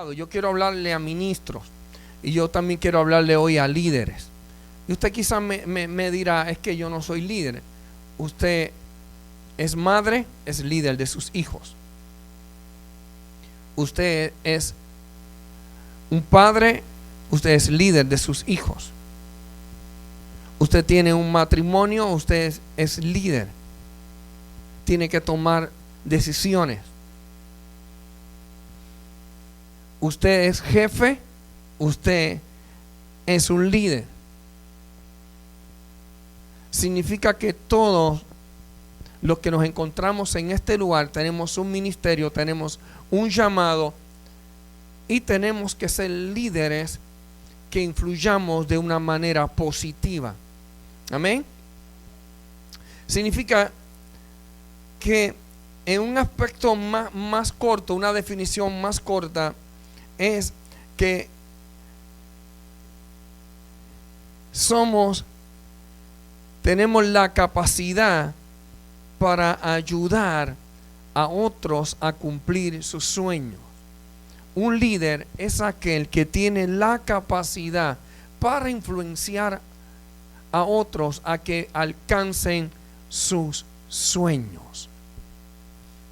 llamado. Yo quiero hablarle a ministros y yo también quiero hablarle hoy a líderes. Y usted quizás me dirá, es que yo no soy líder. Usted es madre, es líder de sus hijos. Usted es un padre, usted es líder de sus hijos. Usted tiene un matrimonio, usted es líder. Tiene que tomar decisiones. Usted es jefe, usted es un líder. Significa que todos los que nos encontramos en este lugar tenemos un ministerio, tenemos un llamado y tenemos que ser líderes que influyamos de una manera positiva. Amén. Significa que en un aspecto más corto, una definición más corta, es que tenemos la capacidad para ayudar a otros a cumplir sus sueños. Un líder es aquel que tiene la capacidad para influenciar a otros a que alcancen sus sueños.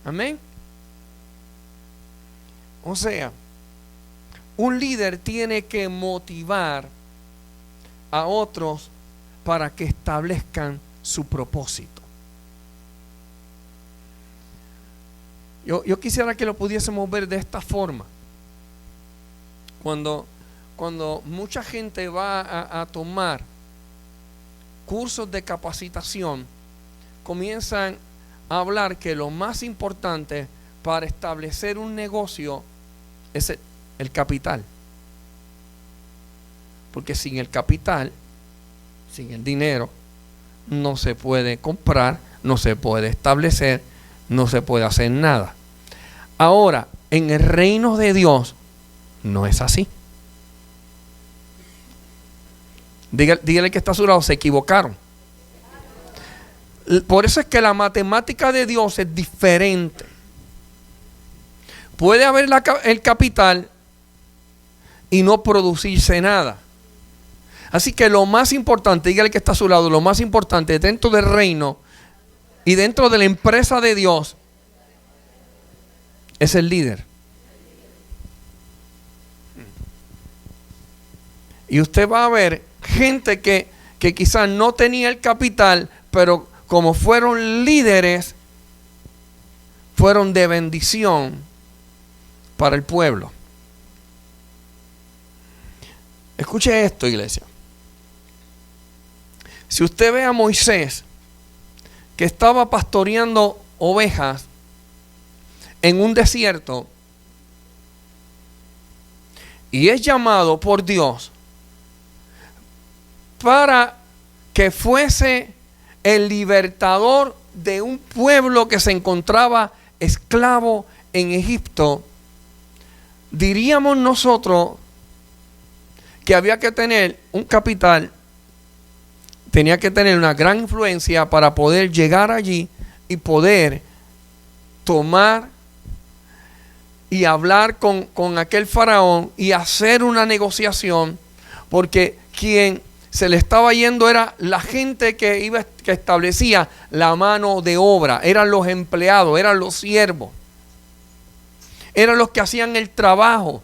Amén. O sea, un líder tiene que motivar a otros para que establezcan su propósito. Yo quisiera que lo pudiésemos ver de esta forma. Cuando mucha gente va a tomar cursos de capacitación, comienzan a hablar que lo más importante para establecer un negocio es el capital. Porque sin el capital, sin el dinero, no se puede comprar, no se puede establecer, no se puede hacer nada. Ahora, en el reino de Dios no es así. Dígale que está a su lado, se equivocaron. Por eso es que la matemática de Dios es diferente. Puede haber el capital y no producirse nada. Así que lo más importante, dígale que está a su lado, lo más importante dentro del reino y dentro de la empresa de Dios es el líder. Y usted va a ver gente que quizás no tenía el capital, pero como fueron líderes, fueron de bendición para el pueblo. Escuche esto, iglesia. Si usted ve a Moisés, que estaba pastoreando ovejas en un desierto, y es llamado por Dios para que fuese el libertador de un pueblo que se encontraba esclavo en Egipto, diríamos nosotros que había que tener un capital, tenía que tener una gran influencia para poder llegar allí y poder tomar y hablar con aquel faraón y hacer una negociación, porque quien se le estaba yendo era la gente que establecía la mano de obra, eran los empleados, eran los siervos, eran los que hacían el trabajo.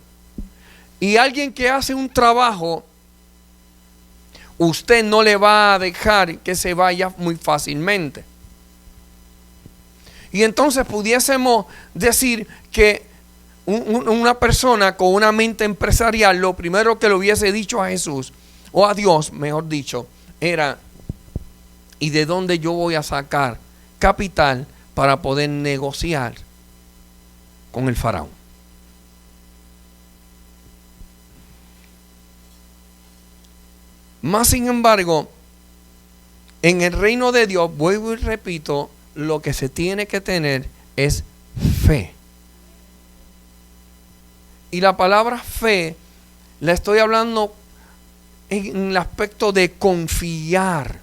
Y alguien que hace un trabajo, usted no le va a dejar que se vaya muy fácilmente. Y entonces pudiésemos decir que una persona con una mente empresarial, lo primero que le hubiese dicho a Jesús, o a Dios, mejor dicho, era: ¿y de dónde yo voy a sacar capital para poder negociar con el faraón? Más sin embargo, en el reino de Dios, vuelvo y repito, lo que se tiene que tener es fe. Y la palabra fe la estoy hablando en el aspecto de confiar.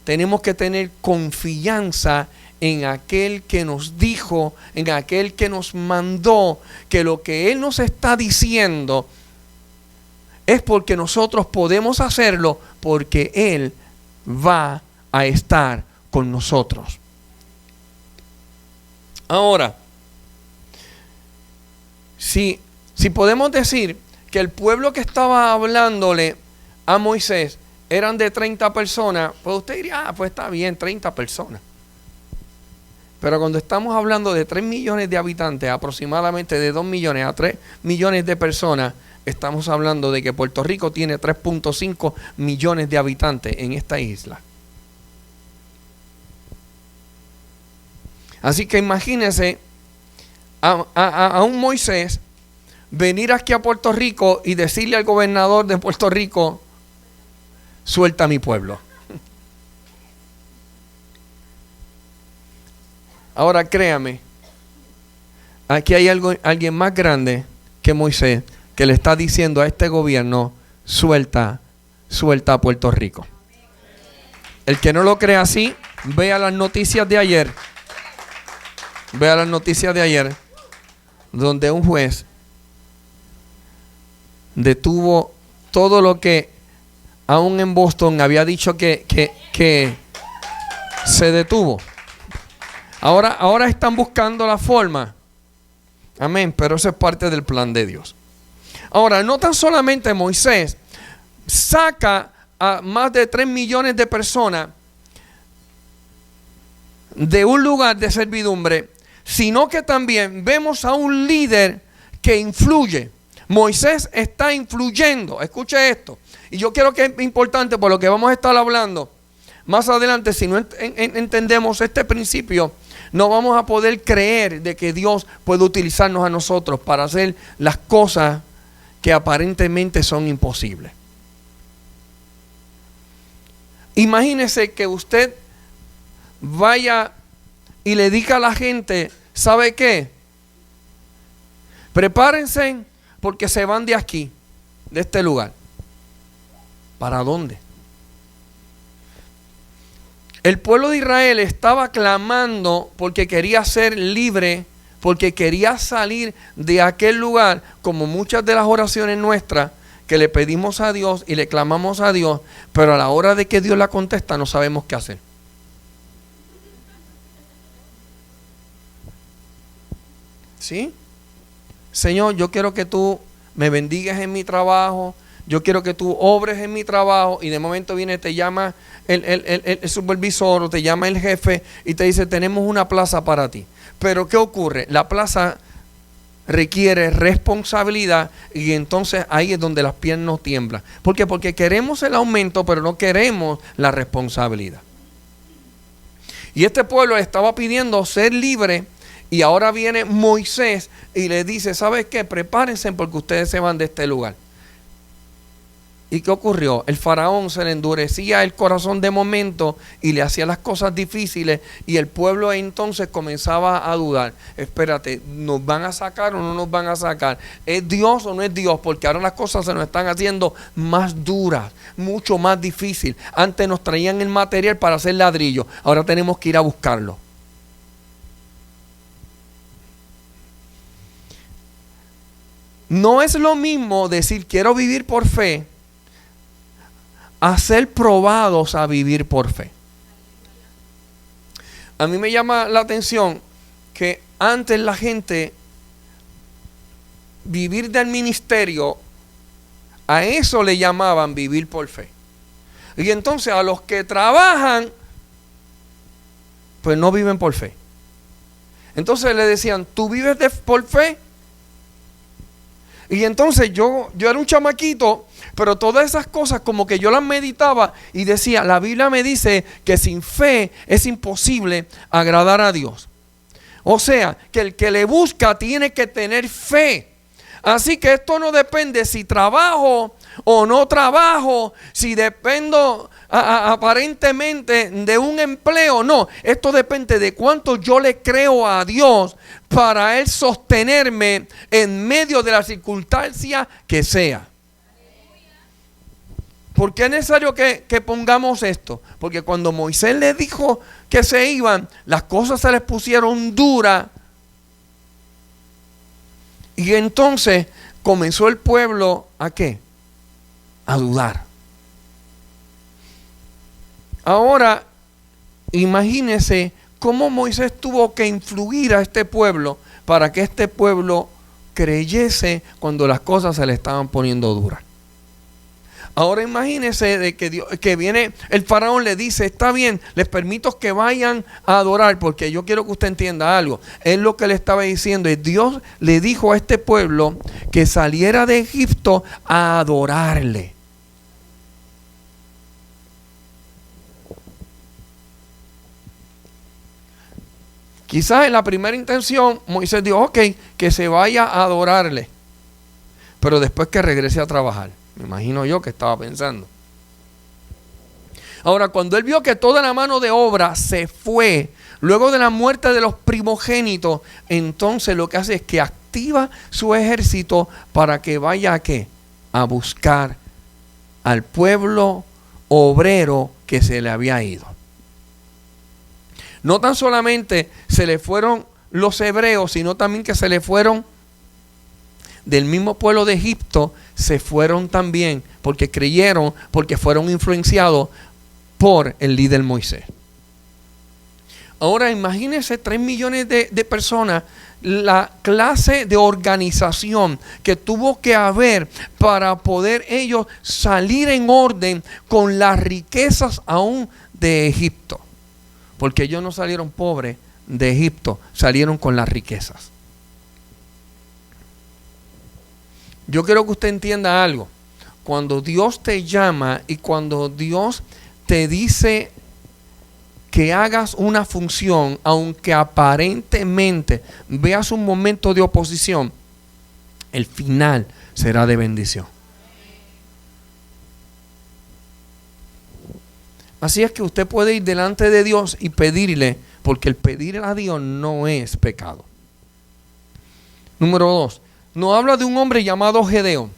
Tenemos que tener confianza en aquel que nos dijo, en aquel que nos mandó, que lo que Él nos está diciendo es porque nosotros podemos hacerlo, porque Él va a estar con nosotros. Ahora, si podemos decir que el pueblo que estaba hablándole a Moisés eran de 30 personas, pues usted diría, pues está bien, 30 personas. Pero cuando estamos hablando de 3 millones de habitantes, aproximadamente de 2 millones a 3 millones de personas, estamos hablando de que Puerto Rico tiene 3.5 millones de habitantes en esta isla. Así que imagínense a un Moisés venir aquí a Puerto Rico y decirle al gobernador de Puerto Rico, suelta a mi pueblo. Ahora créame, aquí hay alguien más grande que Moisés, que le está diciendo a este gobierno, suelta a Puerto Rico. El que no lo cree así, vea las noticias de ayer. Vea las noticias de ayer, donde un juez detuvo todo lo que aún en Boston había dicho que se detuvo. Ahora están buscando la forma. Amén, pero eso es parte del plan de Dios. Ahora, no tan solamente Moisés saca a más de 3 millones de personas de un lugar de servidumbre, sino que también vemos a un líder que influye. Moisés está influyendo. Escuche esto. Y yo quiero que es importante por lo que vamos a estar hablando más adelante. Si no entendemos este principio, no vamos a poder creer de que Dios puede utilizarnos a nosotros para hacer las cosas que aparentemente son imposibles. Imagínese que usted vaya y le diga a la gente, ¿sabe qué? Prepárense porque se van de aquí, de este lugar. ¿Para dónde? El pueblo de Israel estaba clamando porque quería ser libre, porque quería salir de aquel lugar, como muchas de las oraciones nuestras que le pedimos a Dios y le clamamos a Dios, pero a la hora de que Dios la contesta no sabemos qué hacer. ¿Sí? Señor, yo quiero que tú me bendigas en mi trabajo, yo quiero que tú obres en mi trabajo, y de momento viene, te llama el supervisor o te llama el jefe y te dice, tenemos una plaza para ti. Pero ¿qué ocurre? La plaza requiere responsabilidad, y entonces ahí es donde las piernas nos tiemblan. ¿Por qué? Porque queremos el aumento, pero no queremos la responsabilidad. Y este pueblo estaba pidiendo ser libre, y ahora viene Moisés y le dice, ¿sabes qué? Prepárense porque ustedes se van de este lugar. ¿Y qué ocurrió? El faraón se le endurecía el corazón de momento y le hacía las cosas difíciles, y el pueblo entonces comenzaba a dudar. Espérate, ¿nos van a sacar o no nos van a sacar? ¿Es Dios o no es Dios? Porque ahora las cosas se nos están haciendo más duras, mucho más difícil. Antes nos traían el material para hacer ladrillo, ahora tenemos que ir a buscarlo. No es lo mismo decir quiero vivir por fe a ser probados a vivir por fe. A mí me llama la atención que antes la gente, vivir del ministerio, a eso le llamaban vivir por fe. Y entonces a los que trabajan, pues no viven por fe. Entonces le decían, ¿tú vives por fe? Y entonces yo era un chamaquito, pero todas esas cosas como que yo las meditaba y decía, la Biblia me dice que sin fe es imposible agradar a Dios. O sea, que el que le busca tiene que tener fe. Así que esto no depende si trabajo o no trabajo, si dependo aparentemente de un empleo. No, esto depende de cuánto yo le creo a Dios para Él sostenerme en medio de la circunstancia que sea. ¿Por qué es necesario que pongamos esto? Porque cuando Moisés les dijo que se iban, las cosas se les pusieron duras. Y entonces comenzó el pueblo ¿a qué? A dudar. Ahora, imagínense cómo Moisés tuvo que influir a este pueblo para que este pueblo creyese cuando las cosas se le estaban poniendo duras. Ahora imagínense de que viene el faraón, le dice, está bien, les permito que vayan a adorar, porque yo quiero que usted entienda algo. Él lo que le estaba diciendo es, Dios le dijo a este pueblo que saliera de Egipto a adorarle. Quizás en la primera intención Moisés dijo, ok, que se vaya a adorarle, pero después que regrese a trabajar. Me imagino yo que estaba pensando. Ahora, cuando él vio que toda la mano de obra se fue, luego de la muerte de los primogénitos, entonces lo que hace es que activa su ejército para que vaya ¿a qué? A buscar al pueblo obrero que se le había ido. No tan solamente se le fueron los hebreos, sino también que se le fueron del mismo pueblo de Egipto, se fueron también porque creyeron, porque fueron influenciados por el líder Moisés. Ahora imagínense 3 millones de personas, la clase de organización que tuvo que haber para poder ellos salir en orden con las riquezas aún de Egipto. Porque ellos no salieron pobres de Egipto, salieron con las riquezas. Yo quiero que usted entienda algo. Cuando Dios te llama y cuando Dios te dice que hagas una función, aunque aparentemente veas un momento de oposición, el final será de bendición. Así es que usted puede ir delante de Dios y pedirle, porque el pedir a Dios no es pecado. Número 2. Nos habla de un hombre llamado Gedeón.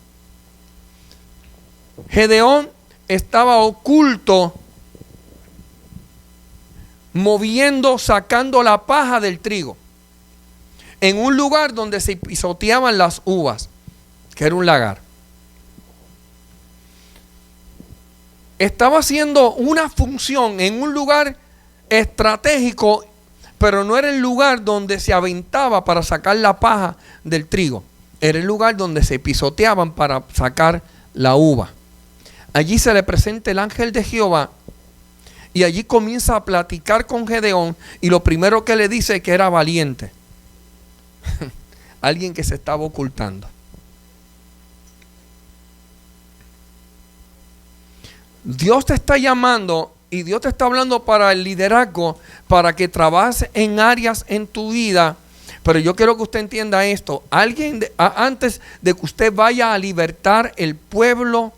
Gedeón estaba oculto, sacando la paja del trigo, en un lugar donde se pisoteaban las uvas, que era un lagar. Estaba haciendo una función en un lugar estratégico, pero no era el lugar donde se aventaba para sacar la paja del trigo. Era el lugar donde se pisoteaban para sacar la uva. Allí se le presenta el ángel de Jehová y allí comienza a platicar con Gedeón, y lo primero que le dice es que era valiente. Alguien que se estaba ocultando. Dios te está llamando y Dios te está hablando para el liderazgo, para que trabajes en áreas en tu vida. Pero yo quiero que usted entienda esto. Antes de que usted vaya a libertar el pueblo,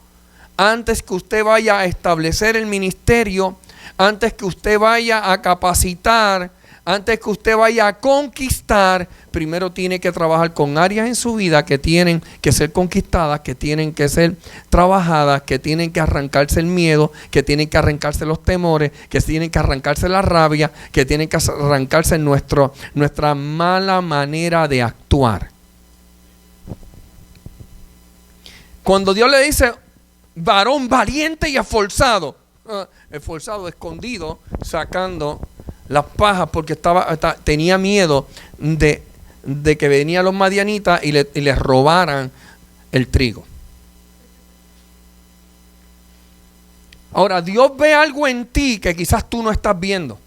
antes que usted vaya a establecer el ministerio, antes que usted vaya a capacitar, antes que usted vaya a conquistar, primero tiene que trabajar con áreas en su vida que tienen que ser conquistadas, que tienen que ser trabajadas, que tienen que arrancarse el miedo, que tienen que arrancarse los temores, que tienen que arrancarse la rabia, que tienen que arrancarse nuestra mala manera de actuar. Cuando Dios le dice, varón valiente y esforzado, escondido, sacando las pajas porque tenía miedo de que venían los madianitas y les robaran el trigo. Ahora, Dios ve algo en ti que quizás tú no estás viendo.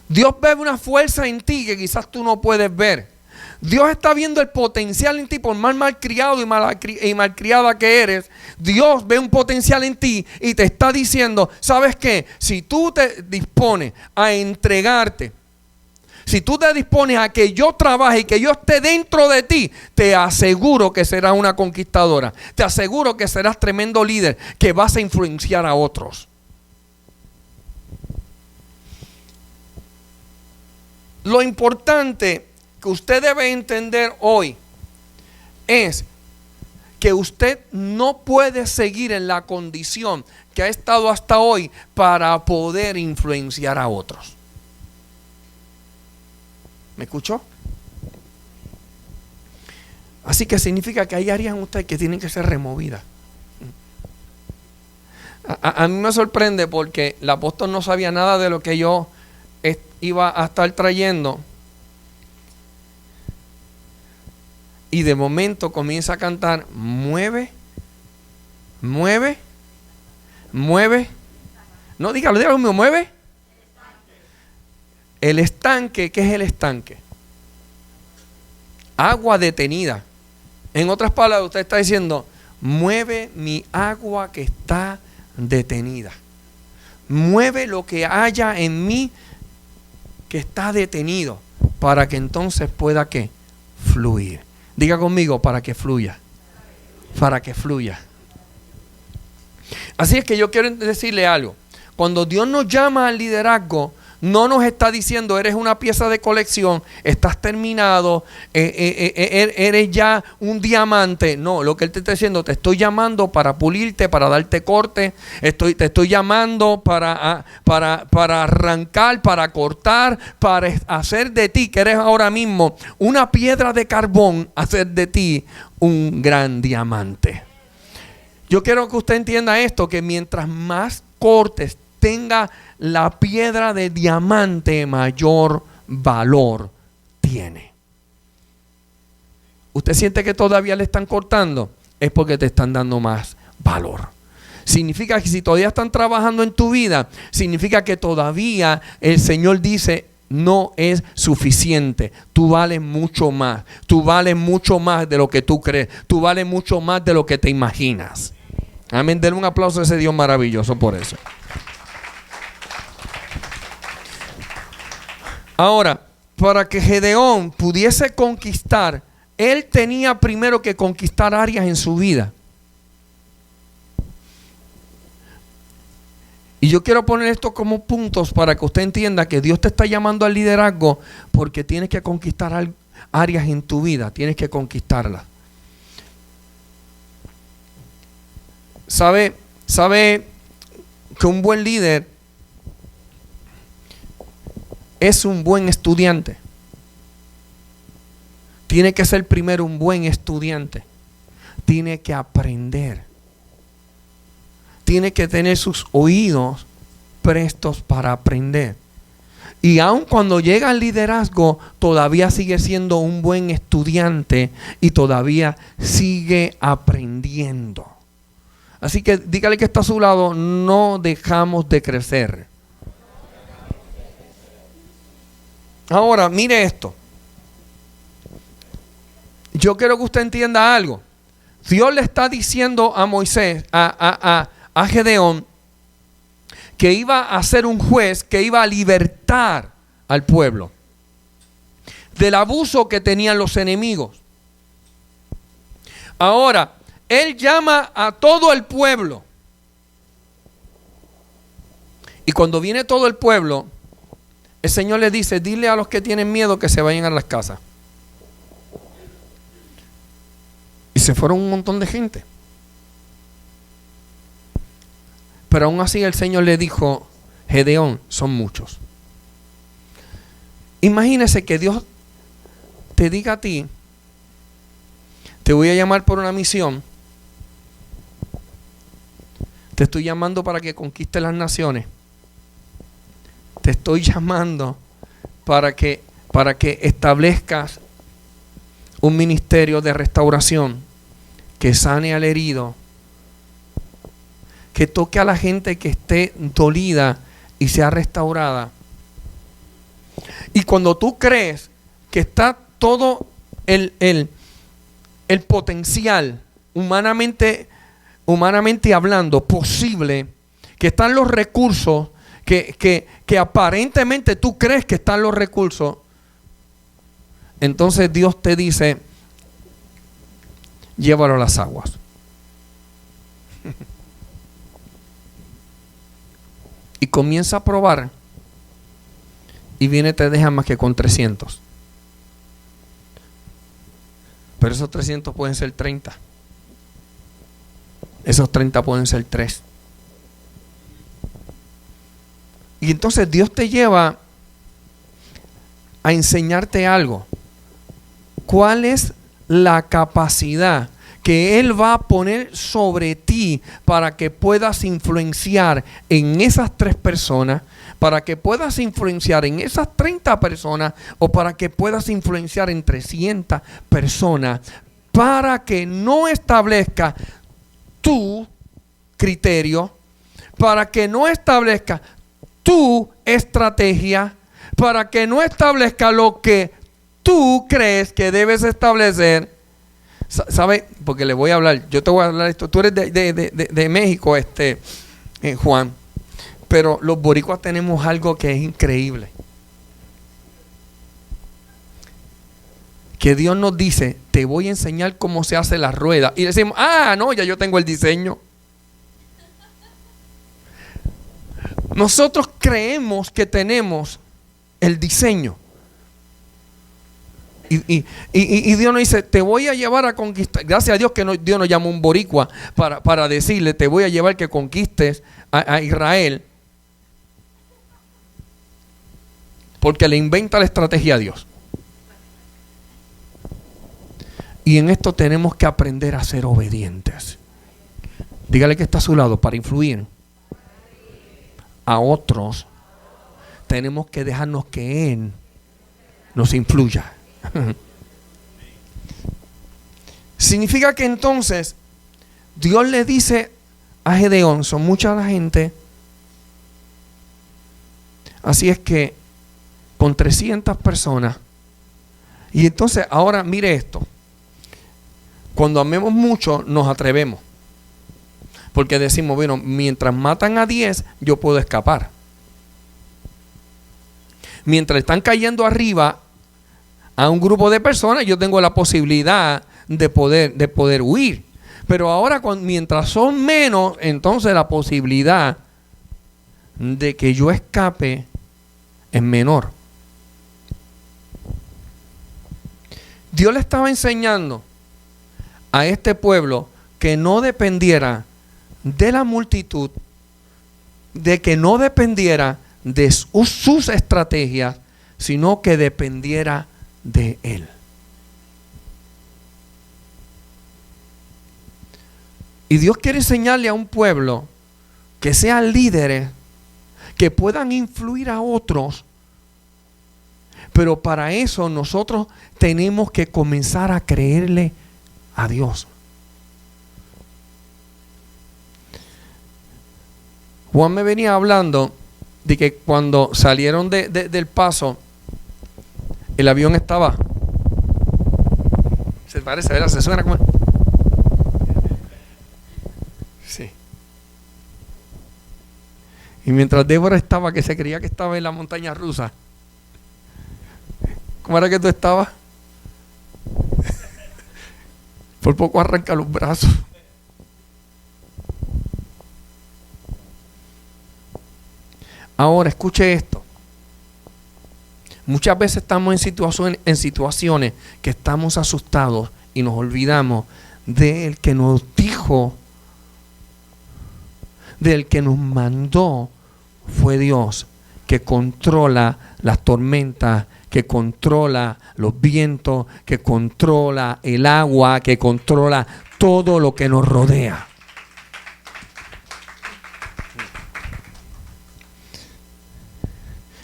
Dios ve una fuerza en ti que quizás tú no puedes ver. Dios está viendo el potencial en ti, por más malcriado y malcriada que eres. Dios ve un potencial en ti y te está diciendo, ¿sabes qué? Si tú te dispones a entregarte, si tú te dispones a que yo trabaje y que yo esté dentro de ti, te aseguro que serás una conquistadora. Te aseguro que serás tremendo líder, que vas a influenciar a otros. Lo importante que usted debe entender hoy es que usted no puede seguir en la condición que ha estado hasta hoy para poder influenciar a otros. ¿Me escuchó? Así que significa que hay áreas en usted que tienen que ser removidas. A mí me sorprende porque el apóstol no sabía nada de lo que yo iba a estar trayendo. Y de momento comienza a cantar: mueve, mueve, mueve. No, dígalo, mueve. El estanque, ¿qué es el estanque? Agua detenida. En otras palabras, usted está diciendo: mueve mi agua que está detenida. Mueve lo que haya en mí que está detenido, para que entonces pueda ¿qué? Fluir. Diga conmigo: para que fluya. Para que fluya. Así es que yo quiero decirle algo. Cuando Dios nos llama al liderazgo, no nos está diciendo: eres una pieza de colección, estás terminado, eres ya un diamante. No, lo que Él te está diciendo: te estoy llamando para pulirte, para darte corte. Te estoy llamando para arrancar, para cortar, para hacer de ti, que eres ahora mismo una piedra de carbón, hacer de ti un gran diamante. Yo quiero que usted entienda esto, que mientras más cortes tenga la piedra de diamante, mayor valor tiene. ¿Usted siente que todavía le están cortando? Es porque te están dando más valor. Significa que si todavía están trabajando en tu vida, significa que todavía el Señor dice: no es suficiente. Tú vales mucho más. Tú vales mucho más de lo que tú crees. Tú vales mucho más de lo que te imaginas. Amén. Denle un aplauso a ese Dios maravilloso por eso. Ahora, para que Gedeón pudiese conquistar, él tenía primero que conquistar áreas en su vida. Y yo quiero poner esto como puntos para que usted entienda que Dios te está llamando al liderazgo porque tienes que conquistar áreas en tu vida, tienes que conquistarlas. ¿Sabe que un buen líder es un buen estudiante? Tiene que ser primero un buen estudiante. Tiene que aprender. Tiene que tener sus oídos prestos para aprender. Y aun cuando llega al liderazgo, todavía sigue siendo un buen estudiante y todavía sigue aprendiendo. Así que dígale que está a su lado: no dejamos de crecer. Ahora, mire esto. Yo quiero que usted entienda algo. Dios le está diciendo a Moisés, a Gedeón, que iba a ser un juez que iba a libertar al pueblo del abuso que tenían los enemigos. Ahora, él llama a todo el pueblo. Y cuando viene todo el pueblo, el Señor le dice: dile a los que tienen miedo que se vayan a las casas. Y se fueron un montón de gente. Pero aún así el Señor le dijo: Gedeón, son muchos. Imagínese que Dios te diga a ti: te voy a llamar por una misión. Te estoy llamando para que conquistes las naciones. Te estoy llamando para que establezcas un ministerio de restauración, que sane al herido, que toque a la gente que esté dolida y sea restaurada. Y cuando tú crees que está todo el potencial humanamente hablando posible, que están los recursos, que aparentemente tú crees que están los recursos, entonces Dios te dice: llévalo a las aguas. Y comienza a probar, y viene, te deja más que con 300. Pero esos 300 pueden ser 30. Esos 30 pueden ser 3. Y entonces Dios te lleva a enseñarte algo. ¿Cuál es la capacidad que Él va a poner sobre ti para que puedas influenciar en esas 3 personas, para que puedas influenciar en esas 30 personas o para que puedas influenciar en 300 personas, para que no establezca tu criterio, para que no establezca tu estrategia, para que no establezca lo que tú crees que debes establecer? ¿Sabe? Porque le voy a hablar, yo te voy a hablar esto. Tú eres de México, Juan, pero los boricuas tenemos algo que es increíble. Que Dios nos dice, te voy a enseñar cómo se hace la rueda. Y decimos, no, ya yo tengo el diseño. Nosotros creemos que tenemos el diseño. Y Dios nos dice, te voy a llevar a conquistar. Gracias a Dios que Dios nos llamó un boricua para decirle, te voy a llevar que conquistes a Israel. Porque le inventa la estrategia a Dios. Y en esto tenemos que aprender a ser obedientes. Dígale que está a su lado, para influir a otros, tenemos que dejarnos que Él nos influya. Significa que entonces Dios le dice a Gedeón, son mucha la gente, así es que con 300 personas. Y entonces ahora mire esto, cuando amemos mucho nos atrevemos, porque decimos, bueno, mientras matan a 10 yo puedo escapar, mientras están cayendo arriba a un grupo de personas, yo tengo la posibilidad de poder huir. Pero ahora, mientras son menos, entonces la posibilidad de que yo escape es menor. Dios le estaba enseñando a este pueblo que no dependiera de la multitud, de que no dependiera de sus estrategias, sino que dependiera de Él. Y Dios quiere enseñarle a un pueblo que sean líderes, que puedan influir a otros, pero para eso nosotros tenemos que comenzar a creerle a Dios. Juan me venía hablando de que cuando salieron del Paso, el avión estaba, se parece, ¿verdad? Se suena como, sí. Y mientras Débora estaba, que se creía que estaba en la montaña rusa, ¿cómo era que tú estabas? Por poco arranca los brazos. Ahora, escuche esto. Muchas veces estamos en situaciones que estamos asustados y nos olvidamos del que nos dijo, del que nos mandó, fue Dios, que controla las tormentas, que controla los vientos, que controla el agua, que controla todo lo que nos rodea.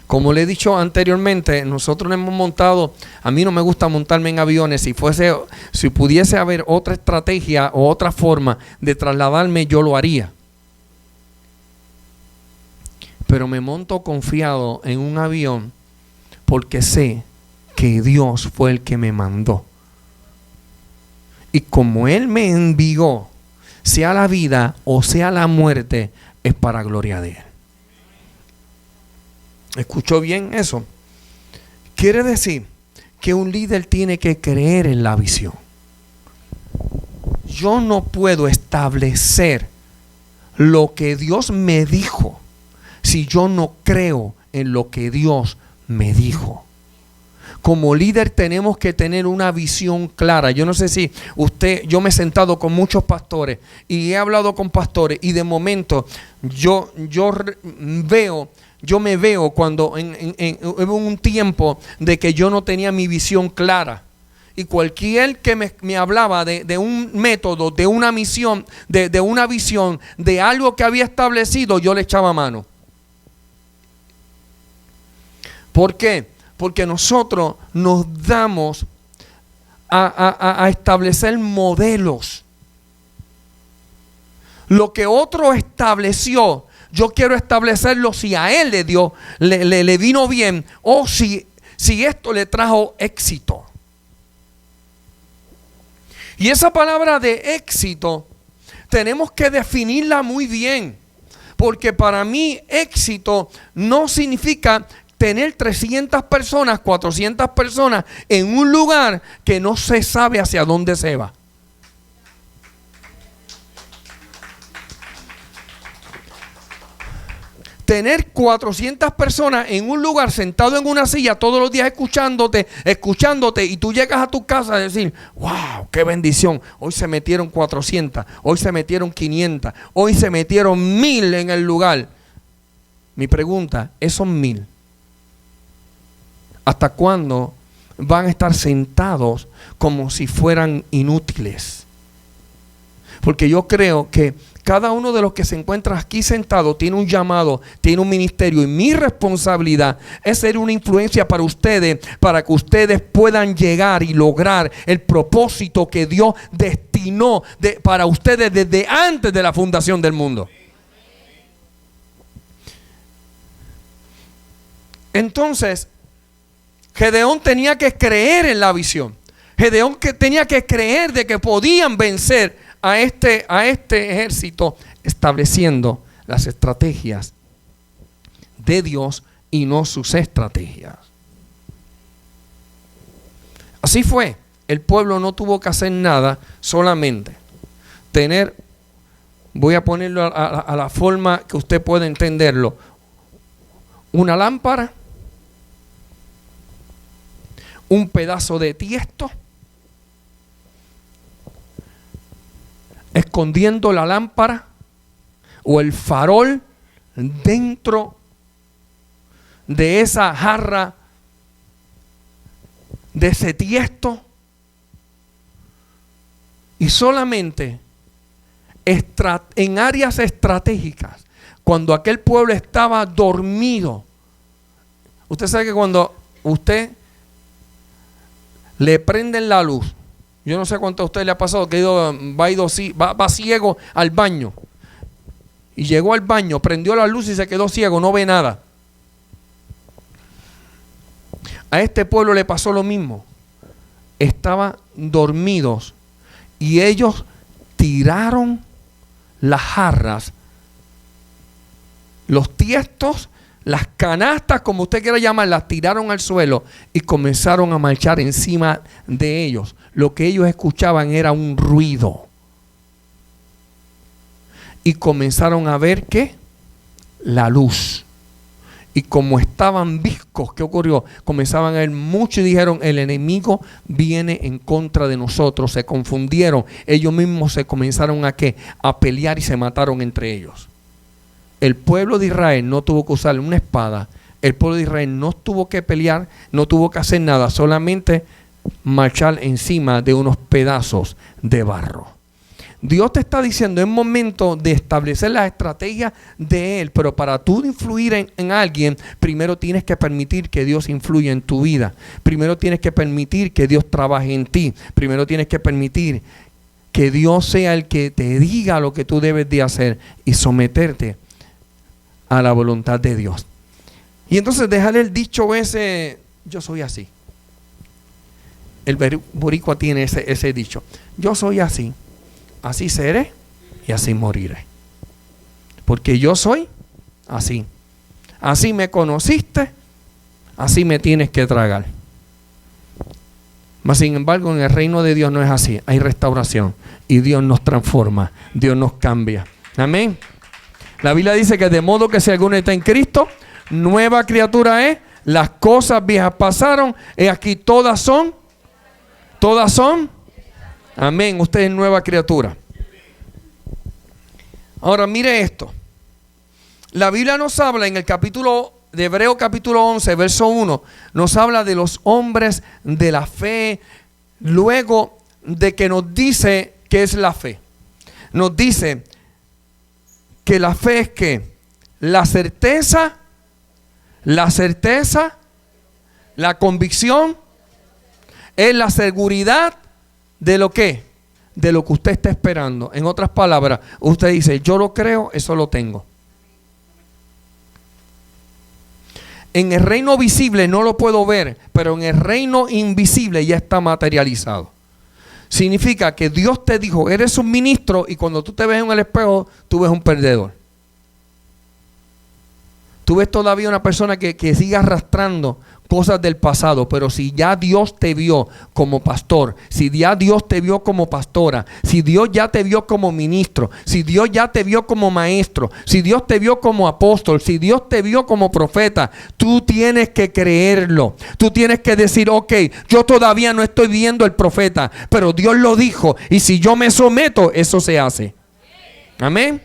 Como le he dicho anteriormente, nosotros hemos montado, a mí no me gusta montarme en aviones, si pudiese haber otra estrategia o otra forma de trasladarme, yo lo haría. Pero me monto confiado en un avión porque sé que Dios fue el que me mandó. Y como Él me envió, sea la vida o sea la muerte, es para gloria de Él. ¿Escuchó bien eso? Quiere decir que un líder tiene que creer en la visión. Yo no puedo establecer lo que Dios me dijo si yo no creo en lo que Dios me dijo. como líder tenemos que tener una visión clara. Yo no sé si yo me he sentado con muchos pastores y he hablado con pastores y de momento yo me veo cuando hubo un tiempo de que yo no tenía mi visión clara. Y cualquier que me hablaba de un método, de una misión, de una visión, de algo que había establecido, yo le echaba mano. ¿Por qué? Porque nosotros nos damos a establecer modelos. Lo que otro estableció, yo quiero establecerlo si a él le vino bien o si esto le trajo éxito. Y esa palabra de éxito tenemos que definirla muy bien, porque para mí éxito no significa tener 300 personas, 400 personas en un lugar que no se sabe hacia dónde se va. Tener 400 personas en un lugar sentado en una silla todos los días escuchándote y tú llegas a tu casa a decir, wow, qué bendición, hoy se metieron 400, hoy se metieron 500, hoy se metieron 1000 en el lugar. Mi pregunta, esos 1000, ¿hasta cuándo van a estar sentados como si fueran inútiles? Porque yo creo que cada uno de los que se encuentra aquí sentado tiene un llamado, tiene un ministerio, y mi responsabilidad es ser una influencia para ustedes, para que ustedes puedan llegar y lograr el propósito que Dios destinó para ustedes desde antes de la fundación del mundo. Entonces, Gedeón tenía que creer en la visión. Gedeón tenía que creer de que podían vencer a este ejército, estableciendo las estrategias de Dios y no sus estrategias. Así fue. El pueblo no tuvo que hacer nada, solamente voy a ponerlo a la forma que usted pueda entenderlo, una lámpara, un pedazo de tiesto, escondiendo la lámpara o el farol dentro de esa jarra, de ese tiesto, y solamente en áreas estratégicas, cuando aquel pueblo estaba dormido. Usted sabe que cuando usted le prenden la luz, yo no sé cuánto a usted le ha pasado que va ciego al baño. Y llegó al baño, prendió la luz y se quedó ciego, no ve nada. A este pueblo le pasó lo mismo. Estaban dormidos y ellos tiraron las jarras, los tiestos, las canastas, como usted quiera llamarlas, tiraron al suelo y comenzaron a marchar encima de ellos. Lo que ellos escuchaban era un ruido. Y comenzaron a ver ¿qué? La luz. Y como estaban viscos, ¿qué ocurrió? Comenzaban a ver mucho y dijeron, el enemigo viene en contra de nosotros. Se confundieron. Ellos mismos se comenzaron a pelear y se mataron entre ellos. El pueblo de Israel no tuvo que usar una espada. El pueblo de Israel no tuvo que pelear, no tuvo que hacer nada, solamente marchar encima de unos pedazos de barro. Dios te está diciendo, es momento de establecer las estrategias de Él, pero para tú influir en alguien, primero tienes que permitir que Dios influya en tu vida. Primero tienes que permitir que Dios trabaje en ti. Primero tienes que permitir que Dios sea el que te diga lo que tú debes de hacer y someterte a la voluntad de Dios. Y entonces dejar el dicho ese, yo soy así. El boricua tiene ese dicho, yo soy así, así seré y así moriré. Porque yo soy así. Así me conociste, así me tienes que tragar. Mas sin embargo, en el reino de Dios no es así. Hay restauración y Dios nos transforma, Dios nos cambia. Amén. La Biblia dice que de modo que si alguno está en Cristo, nueva criatura es, las cosas viejas pasaron, y aquí todas son. Amén, usted es nueva criatura. Ahora mire esto. La Biblia nos habla en el capítulo de Hebreo capítulo 11, verso 1, nos habla de los hombres de la fe, luego de que nos dice qué es la fe. Nos dice que la fe es que la certeza, la convicción, es la seguridad de lo que usted está esperando. En otras palabras, usted dice, yo lo creo, eso lo tengo. En el reino visible no lo puedo ver, pero en el reino invisible ya está materializado. Significa que Dios te dijo, eres un ministro, y cuando tú te ves en el espejo, tú ves un perdedor. Tú ves todavía una persona que sigue arrastrando cosas del pasado, pero si ya Dios te vio como pastor, si ya Dios te vio como pastora, si Dios ya te vio como ministro, si Dios ya te vio como maestro, si Dios te vio como apóstol, si Dios te vio como profeta, tú tienes que creerlo. Tú tienes que decir, ok, yo todavía no estoy viendo el profeta, pero Dios lo dijo, y si yo me someto, eso se hace. Amén.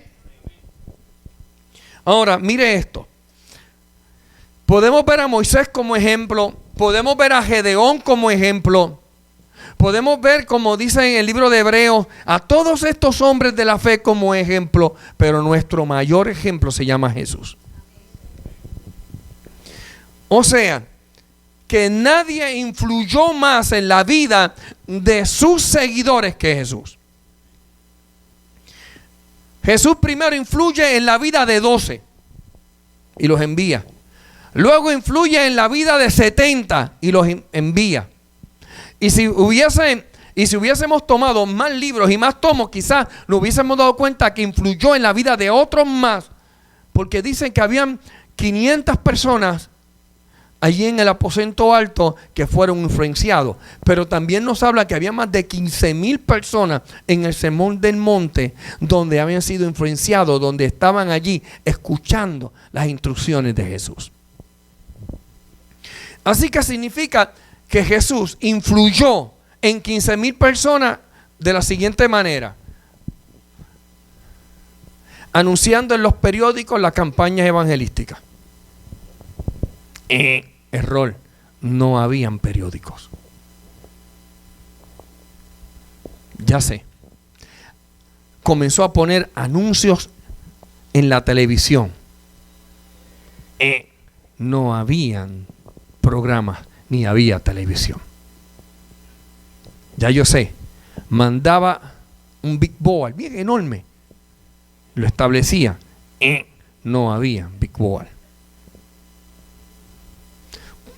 Ahora, mire esto. Podemos ver a Moisés como ejemplo, podemos ver a Gedeón como ejemplo, podemos ver, como dice en el libro de Hebreos, a todos estos hombres de la fe como ejemplo, pero nuestro mayor ejemplo se llama Jesús. O sea, que nadie influyó más en la vida de sus seguidores que Jesús. Jesús primero influye en la vida de 12 y los envía. Luego influye en la vida de 70 y los envía. Y si hubiésemos tomado más libros y más tomos, quizás nos hubiésemos dado cuenta que influyó en la vida de otros más. Porque dicen que habían 500 personas allí en el aposento alto que fueron influenciados. Pero también nos habla que había más de 15,000 personas en el Sermón del Monte donde habían sido influenciados, donde estaban allí escuchando las instrucciones de Jesús. Así que significa que Jesús influyó en 15,000 personas de la siguiente manera: anunciando en los periódicos las campañas evangelísticas. Error, no habían periódicos. Ya sé. Comenzó a poner anuncios en la televisión. No habían programas ni había televisión. Ya yo sé, mandaba un big board bien enorme, lo establecía, no había big board.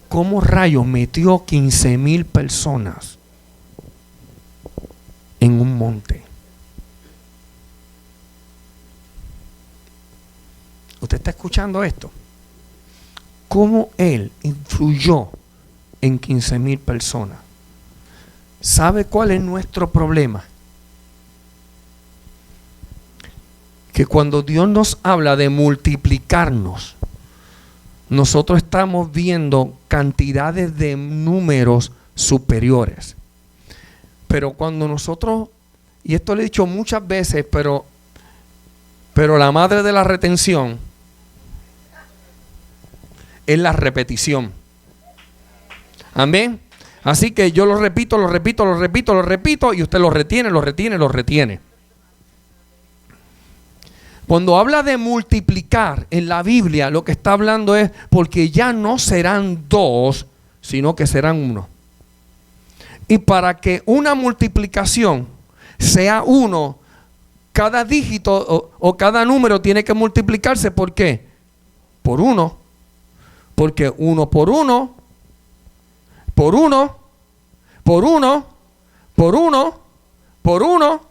¿Cómo rayos metió 15,000 personas en un monte? ¿Usted está escuchando esto? ¿Cómo él influyó en 15,000 personas? ¿Sabe cuál es nuestro problema? Que cuando Dios nos habla de multiplicarnos, nosotros estamos viendo cantidades de números superiores. Pero cuando nosotros, y esto lo he dicho muchas veces, pero la madre de la retención es la repetición. Amén. Así que yo lo repito, y usted lo retiene. Cuando habla de multiplicar en la Biblia, lo que está hablando es porque ya no serán 2, sino que serán 1. Y para que una multiplicación sea 1, cada dígito o cada número tiene que multiplicarse. ¿Por qué? Por 1. Porque 1 por 1, por 1, por 1, por 1, por 1,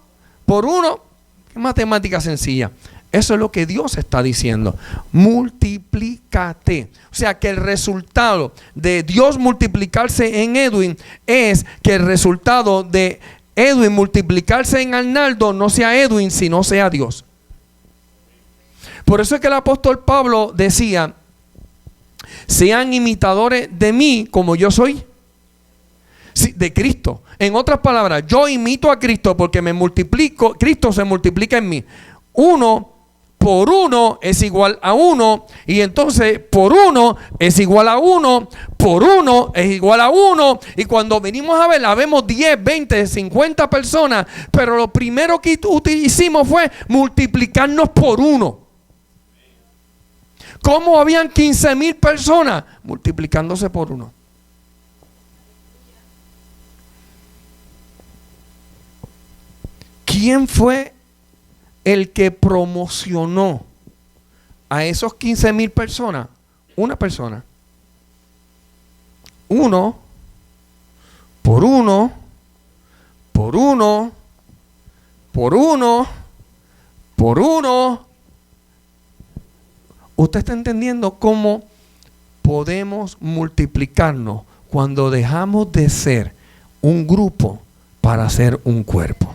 por 1. ¿Qué matemática sencilla? Eso es lo que Dios está diciendo. Multiplícate. O sea que el resultado de Dios multiplicarse en Edwin es que el resultado de Edwin multiplicarse en Arnaldo no sea Edwin, sino sea Dios. Por eso es que el apóstol Pablo decía sean imitadores de mí como yo soy de Cristo. En otras palabras, yo imito a Cristo porque me multiplico, Cristo se multiplica en mí. 1 por 1 es igual a 1, y entonces por 1 es igual a 1, por 1 es igual a 1, y cuando venimos a ver, la vemos 10, 20, 50 personas, pero lo primero que hicimos fue multiplicarnos por 1. ¿Cómo habían 15,000 personas? Multiplicándose por 1. ¿Quién fue el que promocionó a esos 15,000 personas? Una persona. 1 por 1 por 1 por 1 por 1. ¿Usted está entendiendo cómo podemos multiplicarnos cuando dejamos de ser un grupo para ser un cuerpo?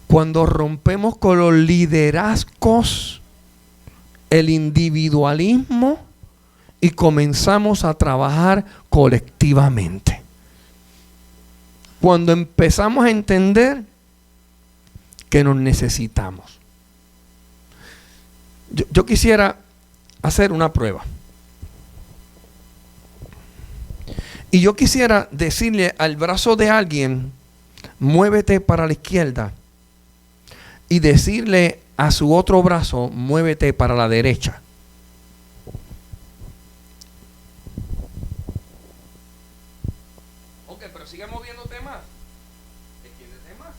Cuando rompemos con los liderazgos, el individualismo, y comenzamos a trabajar colectivamente. Cuando empezamos a entender que nos necesitamos. Yo quisiera hacer una prueba. Y yo quisiera decirle al brazo de alguien, muévete para la izquierda. Y decirle a su otro brazo, muévete para la derecha. Ok, pero sigue moviéndote más. Extiéndete más.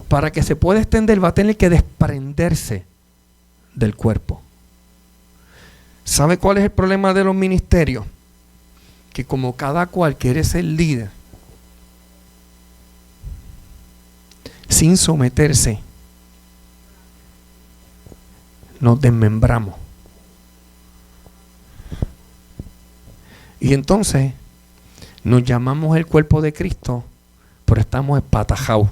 Para que se pueda extender, va a tener que desprenderse del cuerpo. ¿Sabe cuál es el problema de los ministerios? Que como cada cual quiere ser líder, sin someterse, nos desmembramos. Y entonces nos llamamos el cuerpo de Cristo, pero estamos espatajados.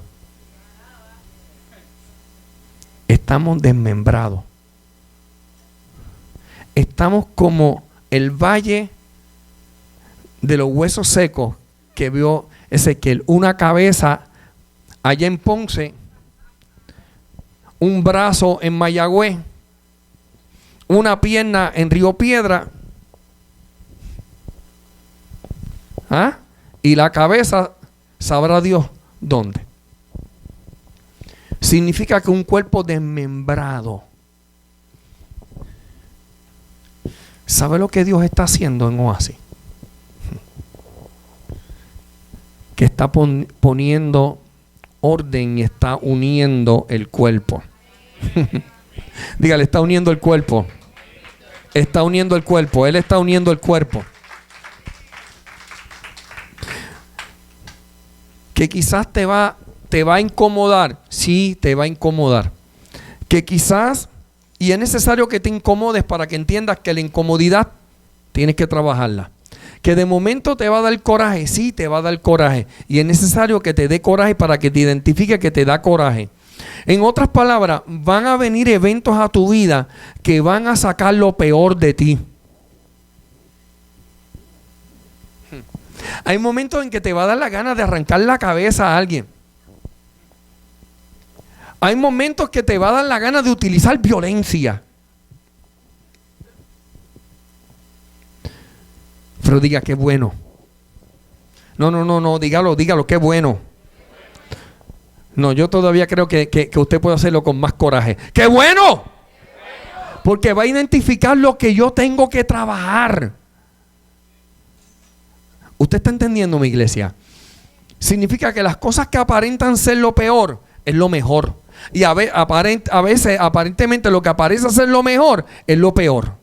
Estamos desmembrados. Estamos como el valle de los huesos secos que vio Ezequiel. Una cabeza allá en Ponce, un brazo en Mayagüez, una pierna en Río Piedra, y la cabeza sabrá Dios dónde. Significa que un cuerpo desmembrado. ¿Sabe lo que Dios está haciendo en Oasis? Que está poniendo orden y está uniendo el cuerpo. Dígale, está uniendo el cuerpo. Está uniendo el cuerpo. Él está uniendo el cuerpo. Que quizás te va a incomodar. Sí, te va a incomodar. Que quizás, y es necesario que te incomodes para que entiendas que la incomodidad tienes que trabajarla. Que de momento te va a dar coraje, sí, te va a dar coraje. Y es necesario que te dé coraje para que te identifique que te da coraje. En otras palabras, van a venir eventos a tu vida que van a sacar lo peor de ti. Hay momentos en que te va a dar la gana de arrancar la cabeza a alguien. Hay momentos que te va a dar la gana de utilizar violencia. Pero diga, qué bueno. No, dígalo, qué bueno. No, yo todavía creo que usted puede hacerlo con más coraje. ¡Qué bueno! Porque va a identificar lo que yo tengo que trabajar. ¿Usted está entendiendo, mi iglesia? Significa que las cosas que aparentan ser lo peor es lo mejor. Y a veces, aparentemente, lo que parece ser lo mejor es lo peor.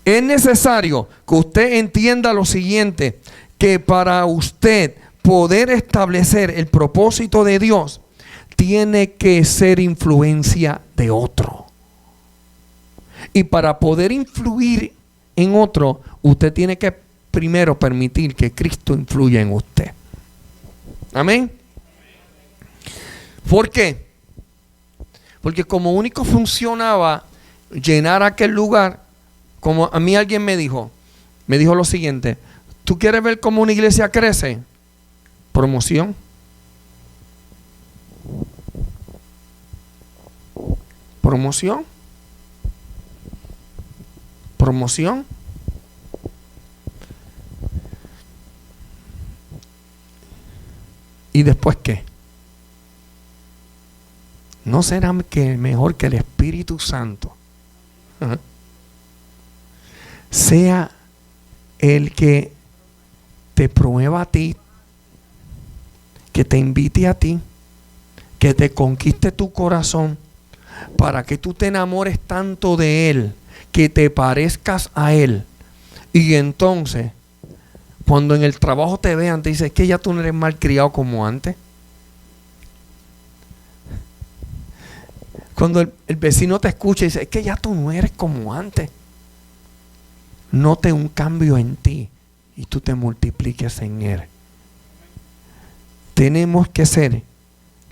Es necesario que usted entienda lo siguiente, que para usted poder establecer el propósito de Dios, tiene que ser influencia de otro. Y para poder influir en otro, usted tiene que primero permitir que Cristo influya en usted. Amén. ¿Por qué? Porque como único funcionaba llenar aquel lugar, como a mí alguien me dijo lo siguiente: ¿tú quieres ver cómo una iglesia crece? Promoción. Promoción. Promoción. ¿Y después qué? ¿No será que mejor que el Espíritu Santo sea el que te prueba a ti, que te invite a ti, que te conquiste tu corazón, para que tú te enamores tanto de Él, que te parezcas a Él? Y entonces, cuando en el trabajo te vean, te dicen: es que ya tú no eres malcriado como antes. Cuando el vecino te escucha y dice: es que ya tú no eres como antes. Note un cambio en ti y tú te multipliques en Él. Tenemos que ser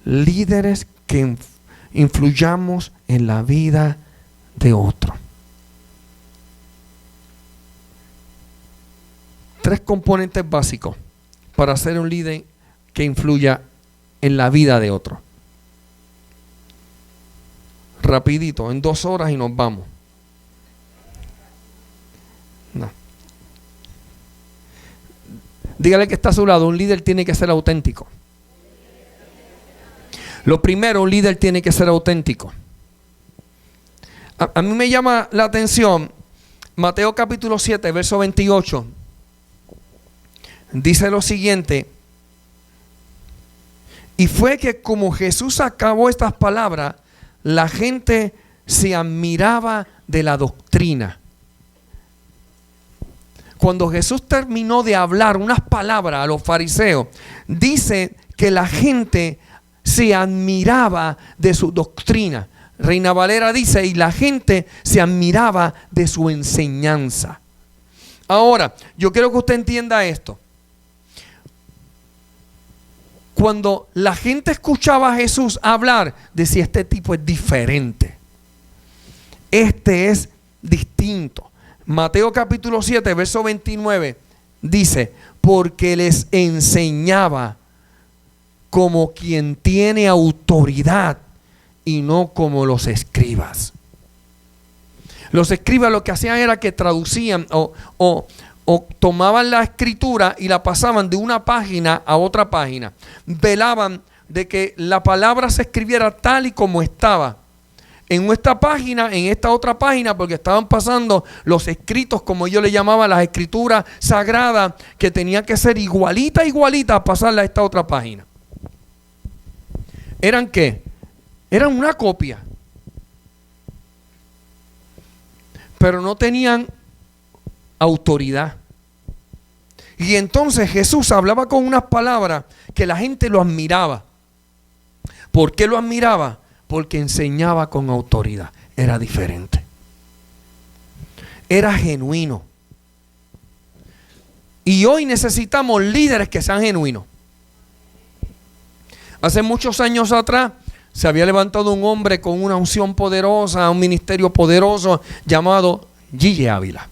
líderes que influyamos en la vida de otro. 3 componentes básicos para ser un líder que influya en la vida de otro. Rapidito, en 2 horas y nos vamos. No. Dígale que está a su lado: un líder tiene que ser auténtico. Lo primero, un líder tiene que ser auténtico. A mí me llama la atención Mateo capítulo 7, verso 28. Dice lo siguiente: y fue que como Jesús acabó estas palabras, la gente se admiraba de la doctrina. Cuando Jesús terminó de hablar unas palabras a los fariseos, dice que la gente se admiraba de su doctrina. Reina Valera dice: y la gente se admiraba de su enseñanza. Ahora, yo quiero que usted entienda esto. Cuando la gente escuchaba a Jesús hablar, decía: este tipo es diferente. Este es distinto. Mateo capítulo 7, verso 29 dice: porque les enseñaba como quien tiene autoridad y no como los escribas. Los escribas lo que hacían era que traducían o tomaban la escritura y la pasaban de una página a otra página. Velaban de que la palabra se escribiera tal y como estaba en esta página, en esta otra página, porque estaban pasando los escritos, como ellos le llamaban, las escrituras sagradas, que tenían que ser igualita a pasarla a esta otra página. ¿Eran qué? Eran una copia, pero no tenían autoridad. Y entonces Jesús hablaba con unas palabras que la gente lo admiraba. ¿Por qué lo admiraba? Porque enseñaba con autoridad. Era diferente. Era genuino. Y hoy necesitamos líderes que sean genuinos. Hace muchos años atrás se había levantado un hombre con una unción poderosa, un ministerio poderoso, llamado Gille Ávila.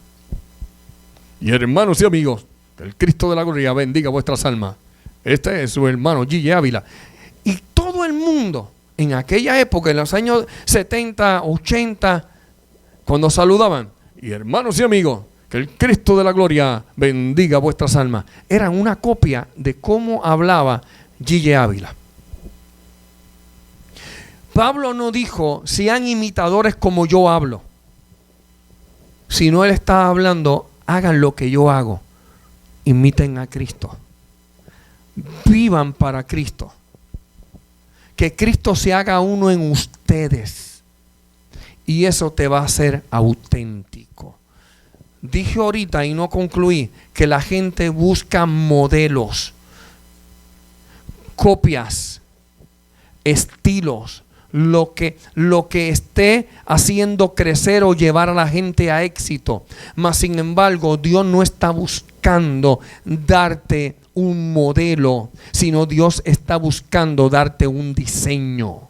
Y hermanos y amigos, el Cristo de la gloria bendiga vuestras almas. Este es su hermano Gille Ávila. Y todo el mundo en aquella época, en los años 70, 80, cuando saludaban: y hermanos y amigos, que el Cristo de la gloria bendiga vuestras almas, eran una copia de cómo hablaba Gille Ávila. Pablo no dijo: sean imitadores como yo hablo, sino él estaba hablando: hagan lo que yo hago, imiten a Cristo, vivan para Cristo, que Cristo se haga uno en ustedes, y eso te va a hacer auténtico. Dije ahorita y no concluí que la gente busca modelos, copias, estilos, lo que esté haciendo crecer o llevar a la gente a éxito. Mas sin embargo, Dios no está buscando darte un modelo, sino Dios está buscando darte un diseño.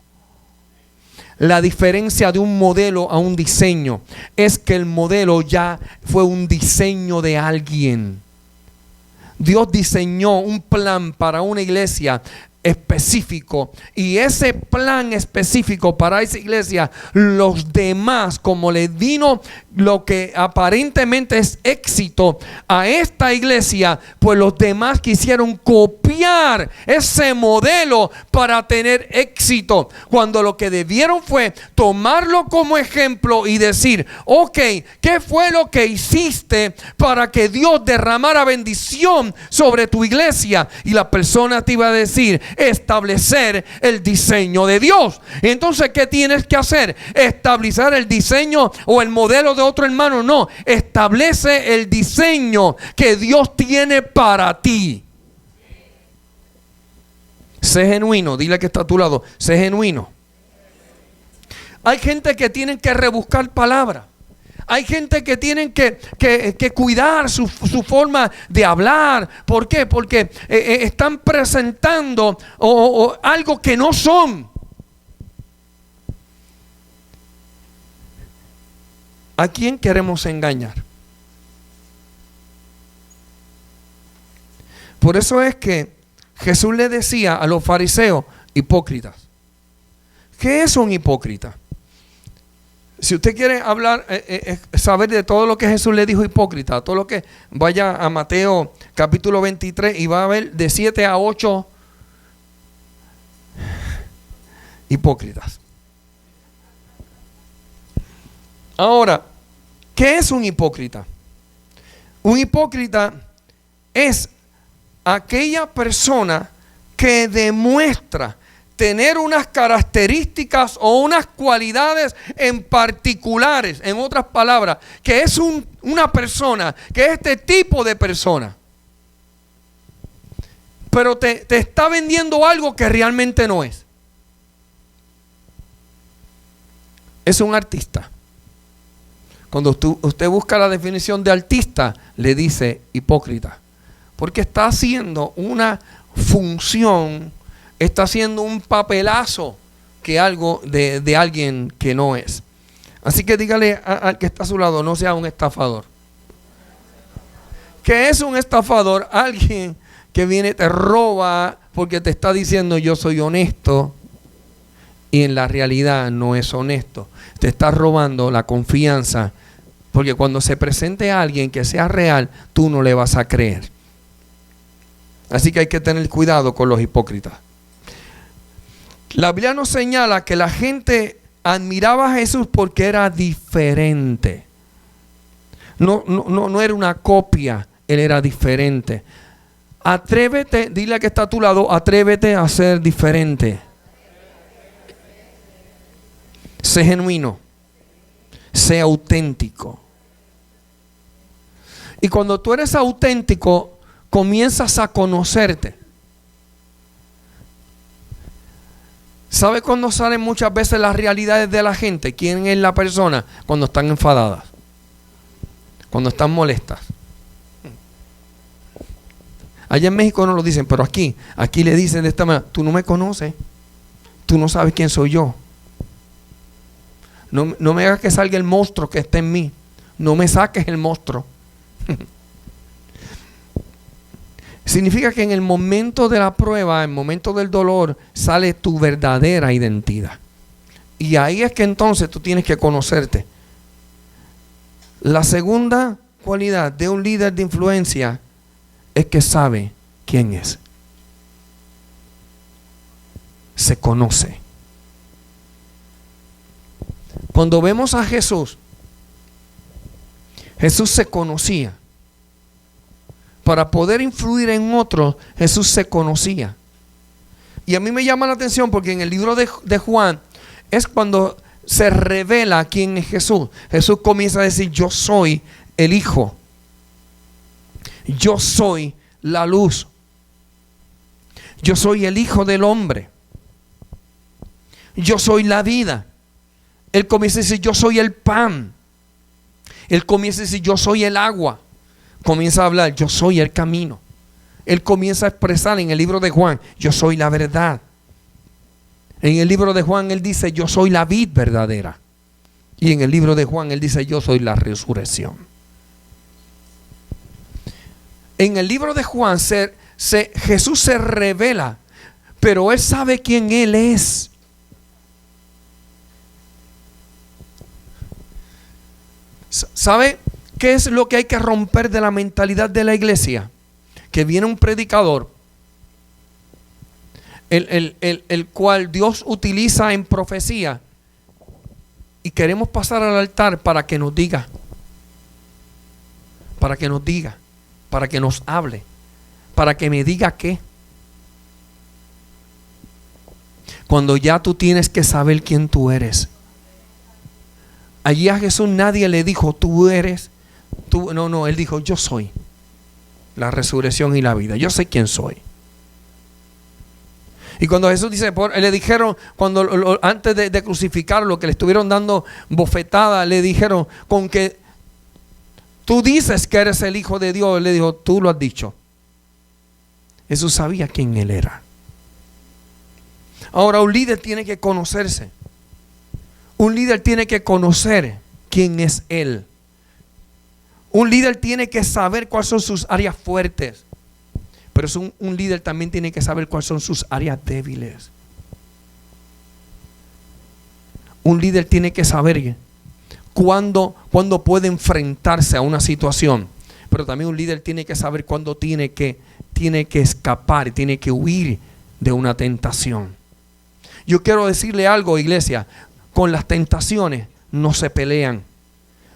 La diferencia de un modelo a un diseño es que el modelo ya fue un diseño de alguien. Dios diseñó un plan para una iglesia específico, y ese plan específico para esa iglesia, los demás, como le vino lo que aparentemente es éxito a esta iglesia, pues los demás quisieron copiar ese modelo para tener éxito, cuando lo que debieron fue tomarlo como ejemplo y decir: ok, ¿qué fue lo que hiciste para que Dios derramara bendición sobre tu iglesia? Y la persona te iba a decir: establecer el diseño de Dios. Entonces, ¿qué tienes que hacer? ¿Establecer el diseño o el modelo de otro hermano? No, establece el diseño que Dios tiene para ti. Sé genuino. Dile que está a tu lado: sé genuino. Hay gente que tienen que rebuscar palabras. Hay gente que tienen que cuidar su forma de hablar. ¿Por qué? Porque están presentando algo que no son. ¿A quién queremos engañar? Por eso es que Jesús le decía a los fariseos: hipócritas. ¿Qué es un hipócrita? Si usted quiere hablar, saber de todo lo que Jesús le dijo hipócrita, todo lo que, vaya a Mateo capítulo 23 y va a ver de 7 a 8 hipócritas. Ahora, ¿qué es un hipócrita? Un hipócrita es aquella persona que demuestra tener unas características o unas cualidades en particulares. En otras palabras, que es una persona, que es este tipo de persona, pero te está vendiendo algo que realmente no es. Es un artista. Cuando usted busca la definición de artista, le dice hipócrita, porque está haciendo una función, está haciendo un papelazo que algo de alguien que no es. Así que dígale al que está a su lado: no sea un estafador. ¿Qué es un estafador? Alguien que viene, te roba porque te está diciendo: yo soy honesto, y en la realidad no es honesto. Te está robando la confianza, porque cuando se presente a alguien que sea real, tú no le vas a creer. Así que hay que tener cuidado con los hipócritas. La Biblia nos señala que la gente admiraba a Jesús porque era diferente. No era una copia, él era diferente. Atrévete, dile a que está a tu lado: atrévete a ser diferente. Sé genuino, sé auténtico. Y cuando tú eres auténtico, comienzas a conocerte. ¿Sabe cuándo salen muchas veces las realidades de la gente? ¿Quién es la persona? Cuando están enfadadas, cuando están molestas. Allá en México no lo dicen, pero aquí le dicen de esta manera: tú no me conoces, tú no sabes quién soy yo. No me hagas que salga el monstruo que está en mí. No me saques el monstruo. Significa que en el momento de la prueba, en el momento del dolor, sale tu verdadera identidad. Y ahí es que entonces tú tienes que conocerte. La segunda cualidad de un líder de influencia es que sabe quién es. Se conoce. Cuando vemos a Jesús, Jesús se conocía. Para poder influir en otros, Jesús se conocía. Y a mí me llama la atención porque en el libro de Juan es cuando se revela quién es Jesús. Jesús comienza a decir: yo soy el Hijo. Yo soy la luz. Yo soy el Hijo del hombre. Yo soy la vida. Él comienza a decir: yo soy el pan. Él comienza a decir: yo soy el agua. Comienza a hablar: yo soy el camino. Él comienza a expresar en el libro de Juan: yo soy la verdad. En el libro de Juan Él dice, yo soy la vid verdadera. Y en el libro de Juan Él dice, yo soy la resurrección. En el libro de Juan Jesús se revela, pero Él sabe quién Él es. ¿Sabe qué es lo que hay que romper de la mentalidad de la iglesia? Que viene un predicador, el cual Dios utiliza en profecía, y queremos pasar al altar para que nos diga, para que nos hable, para que me diga qué. Cuando ya tú tienes que saber quién tú eres. Allí a Jesús nadie le dijo, tú eres, tú. No, Él dijo, yo soy la resurrección y la vida. Yo sé quién soy. Y cuando Jesús dice, le dijeron, antes de crucificarlo, que le estuvieron dando bofetada, le dijeron, con que tú dices que eres el Hijo de Dios. Él le dijo, tú lo has dicho. Jesús sabía quién Él era. Ahora, un líder tiene que conocerse. Un líder tiene que conocer quién es Él. Un líder tiene que saber cuáles son sus áreas fuertes. Pero un líder también tiene que saber cuáles son sus áreas débiles. Un líder tiene que saber cuándo puede enfrentarse a una situación. Pero también un líder tiene que saber cuándo tiene que escapar, tiene que huir de una tentación. Yo quiero decirle algo, iglesia. Con las tentaciones no se pelean.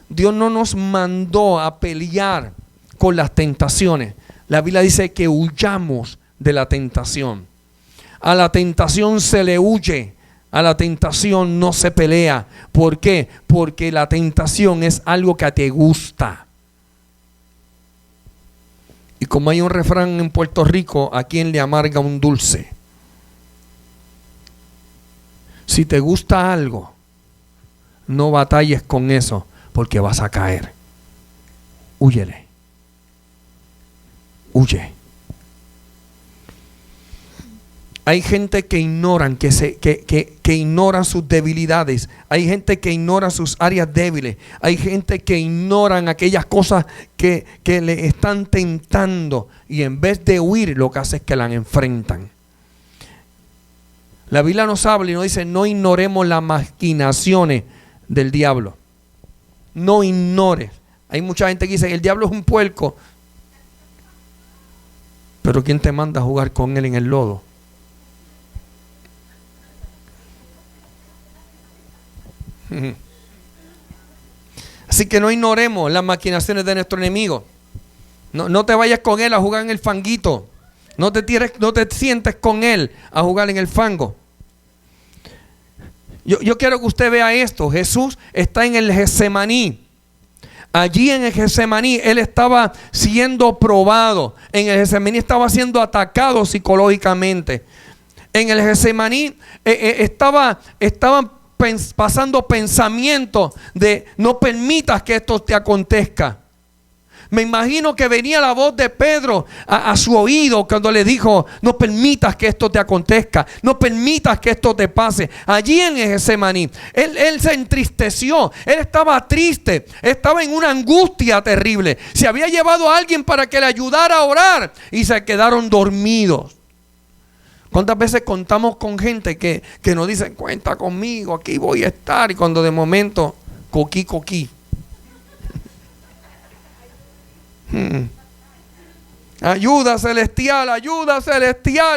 Dios no nos mandó a pelear con las tentaciones. La Biblia dice que huyamos de la tentación. A la tentación se le huye. A la tentación no se pelea. ¿Por qué? Porque la tentación es algo que te gusta. Y como hay un refrán en Puerto Rico, ¿a quién le amarga un dulce? Si te gusta algo, no batalles con eso, porque vas a caer. Húyele. Huye. Hay gente que ignoran, que ignoran sus debilidades. Hay gente que ignora sus áreas débiles. Hay gente que ignoran aquellas cosas que le están tentando. Y en vez de huir, lo que hace es que las enfrentan. La Biblia nos habla y nos dice, no ignoremos las maquinaciones del diablo. No ignores. Hay mucha gente que dice, el diablo es un puerco. Pero ¿quién te manda a jugar con él en el lodo? Así que no ignoremos las maquinaciones de nuestro enemigo. No te vayas con él a jugar en el fanguito. No te sientes con él a jugar en el fango. Yo quiero que usted vea esto. Jesús está en el Getsemaní. Allí en el Getsemaní Él estaba siendo probado. En el Getsemaní estaba siendo atacado psicológicamente. En el Getsemaní estaban pasando pensamientos de no permitas que esto te acontezca. Me imagino que venía la voz de Pedro a su oído cuando le dijo, no permitas que esto te acontezca, no permitas que esto te pase. Allí en Getsemaní, él se entristeció, él estaba triste, estaba en una angustia terrible. Se había llevado a alguien para que le ayudara a orar y se quedaron dormidos. ¿Cuántas veces contamos con gente que nos dicen, cuenta conmigo, aquí voy a estar? Y cuando de momento, coquí. Ayuda celestial,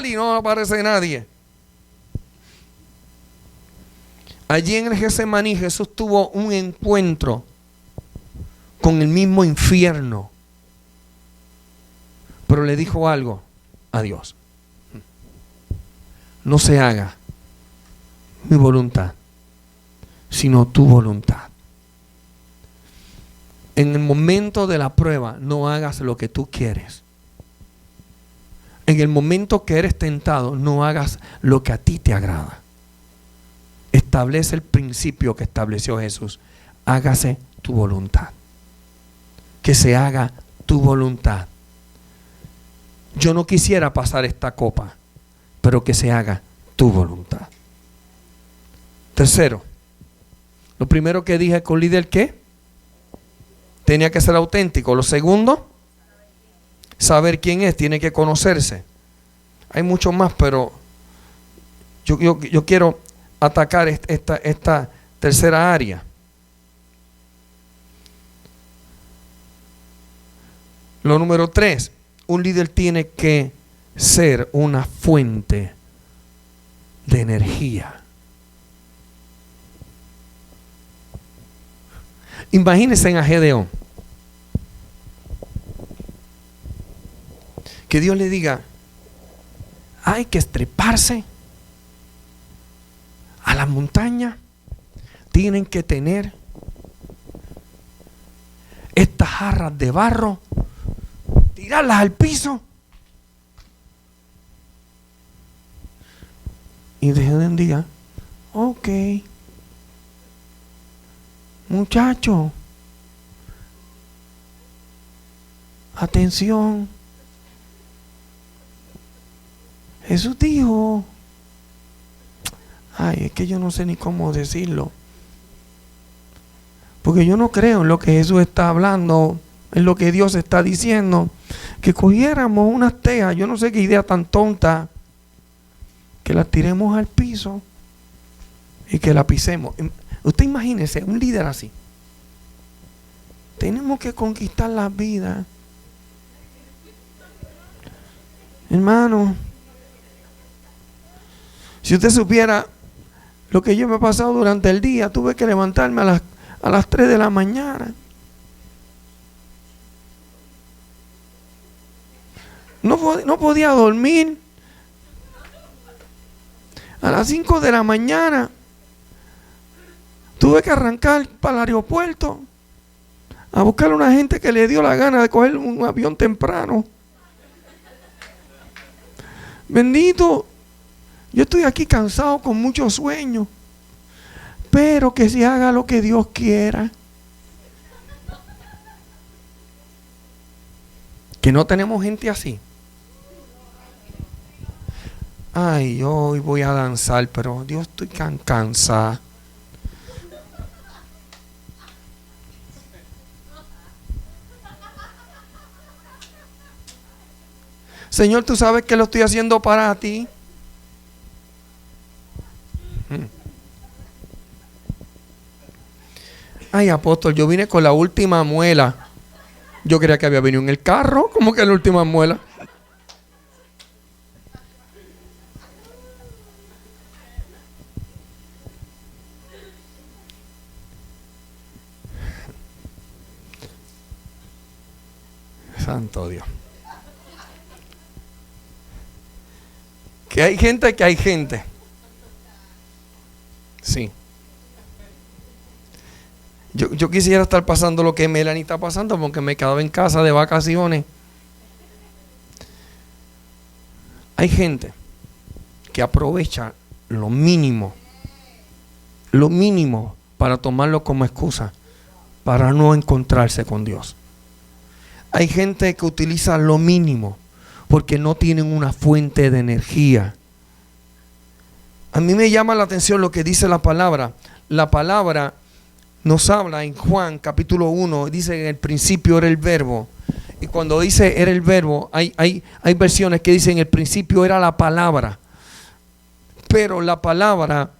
y no aparece nadie. Allí en el Getsemaní Jesús tuvo un encuentro con el mismo infierno, pero le dijo algo a Dios: no se haga mi voluntad, sino tu voluntad. En el momento de la prueba, no hagas lo que tú quieres. En el momento que eres tentado, no hagas lo que a ti te agrada. Establece el principio que estableció Jesús. Hágase tu voluntad. Que se haga tu voluntad. Yo no quisiera pasar esta copa, pero que se haga tu voluntad. Tercero, lo primero que dije con líder, ¿qué? Tenía que ser auténtico. Lo segundo, saber quién es, tiene que conocerse. Hay mucho más, pero yo quiero atacar esta tercera área. Lo número 3, un líder tiene que ser una fuente de energía. Imagínense a Gedeón. Que Dios le diga, hay que estreparse a la montaña. Tienen que tener estas jarras de barro, tirarlas al piso. Y Gedeón diga, ok, muchacho, atención. Jesús dijo, ay, es que yo no sé ni cómo decirlo, porque yo no creo en lo que Jesús está hablando, en lo que Dios está diciendo, que cogiéramos unas tejas, yo no sé qué idea tan tonta, que las tiremos al piso y que la pisemos. Usted imagínese un líder así. Tenemos que conquistar las vidas, hermano. Si usted supiera lo que yo me he pasado durante el día, tuve que levantarme a las 3 de la mañana. No podía dormir. A las 5 de la mañana tuve que arrancar para el aeropuerto a buscar a una gente que le dio la gana de coger un avión temprano. Bendito. Yo estoy aquí cansado con mucho sueño, pero que se haga lo que Dios quiera. Que no tenemos gente así. Ay, hoy voy a danzar, pero Dios, estoy cansada. Señor, tú sabes que lo estoy haciendo para ti. Ay, apóstol, yo vine con la última muela. Yo creía que había venido en el carro. ¿Cómo que la última muela? Santo Dios. Que hay gente. Sí. Yo quisiera estar pasando lo que Melanie está pasando, porque me quedaba en casa de vacaciones. Hay gente que aprovecha lo mínimo para tomarlo como excusa para no encontrarse con Dios. Hay gente que utiliza lo mínimo porque no tienen una fuente de energía. A mí me llama la atención lo que dice la palabra. La palabra nos habla en Juan capítulo 1, dice que en el principio era el verbo. Y cuando dice era el verbo, hay versiones que dicen en el principio era la palabra. Pero la palabra,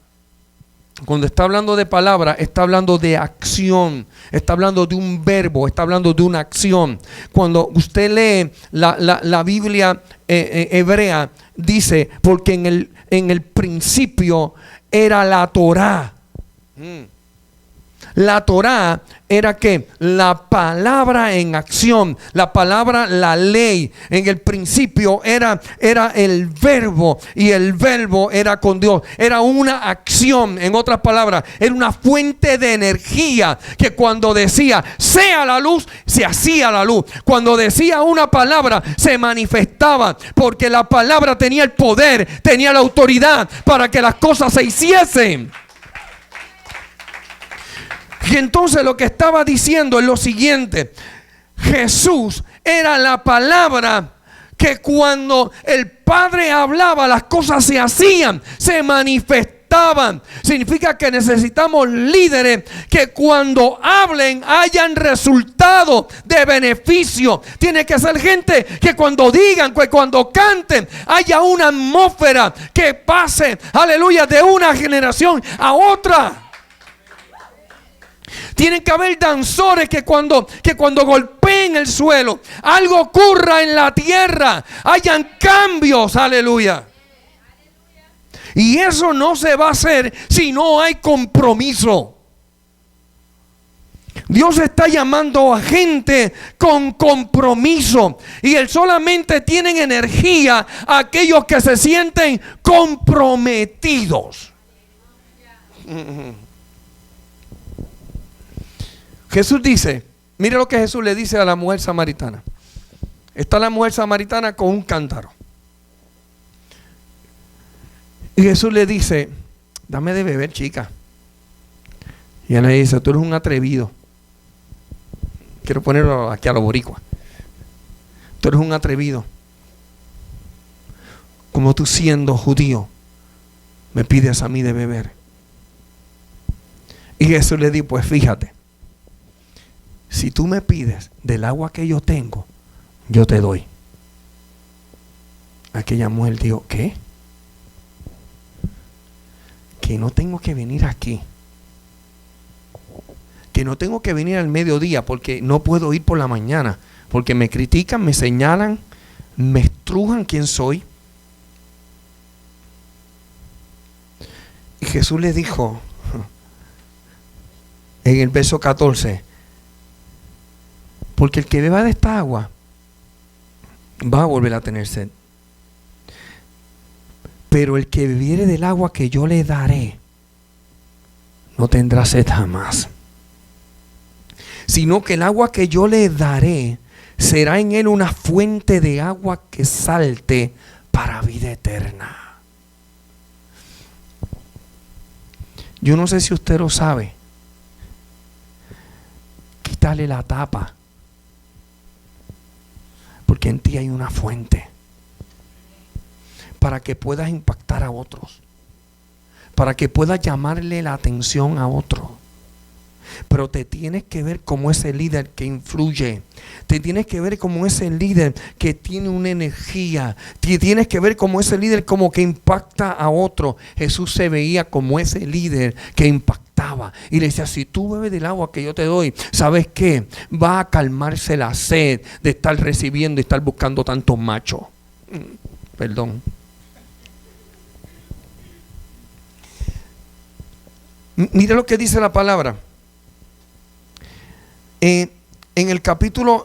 cuando está hablando de palabra, está hablando de acción, está hablando de un verbo, está hablando de una acción. Cuando usted lee la Biblia hebrea, dice, porque en el principio era la Torá. La Torá era que la palabra en acción, la palabra, la ley. En el principio era el verbo, y el verbo era con Dios. Era una acción, en otras palabras, era una fuente de energía que cuando decía sea la luz, se hacía la luz. Cuando decía una palabra, se manifestaba, porque la palabra tenía el poder, tenía la autoridad para que las cosas se hiciesen. Y entonces lo que estaba diciendo es lo siguiente: Jesús era la palabra que cuando el Padre hablaba, las cosas se hacían, se manifestaban. necesitaban. Significa que necesitamos líderes que cuando hablen hayan resultado de beneficio. Tiene que ser gente que cuando digan, que cuando canten, haya una atmósfera que pase, aleluya, de una generación a otra. Tienen que haber danzores que cuando golpeen el suelo, algo ocurra en la tierra, hayan cambios, aleluya. Y eso no se va a hacer si no hay compromiso. Dios está llamando a gente con compromiso. Y Él solamente tienen energía a aquellos que se sienten comprometidos. Jesús dice, mire lo que Jesús le dice a la mujer samaritana. Está la mujer samaritana con un cántaro. Y Jesús le dice, dame de beber, chica. Y ella le dice, tú eres un atrevido. Quiero ponerlo aquí a los boricuas. Tú eres un atrevido. Como tú siendo judío, me pides a mí de beber. Y Jesús le dijo, pues fíjate. Si tú me pides del agua que yo tengo, yo te doy. Aquella mujer dijo, ¿qué? Que no tengo que venir aquí. Que no tengo que venir al mediodía porque no puedo ir por la mañana. Porque me critican, me señalan, me estrujan quién soy. Y Jesús le dijo en el verso 14, porque el que beba de esta agua va a volver a tener sed. Pero el que bebiere del agua que yo le daré no tendrá sed jamás. Sino que el agua que yo le daré será en él una fuente de agua que salte para vida eterna. Yo no sé si usted lo sabe. Quítale la tapa. Porque en ti hay una fuente. Para que puedas impactar a otros. Para que puedas llamarle la atención a otros. Pero te tienes que ver como ese líder que influye. Te tienes que ver como ese líder que tiene una energía. Te tienes que ver como ese líder como que impacta a otro. Jesús se veía como ese líder que impactaba. Y le decía, si tú bebes del agua que yo te doy, ¿sabes qué? Va a calmarse la sed de estar recibiendo y estar buscando tantos machos. Perdón. Mire lo que dice la palabra. En el capítulo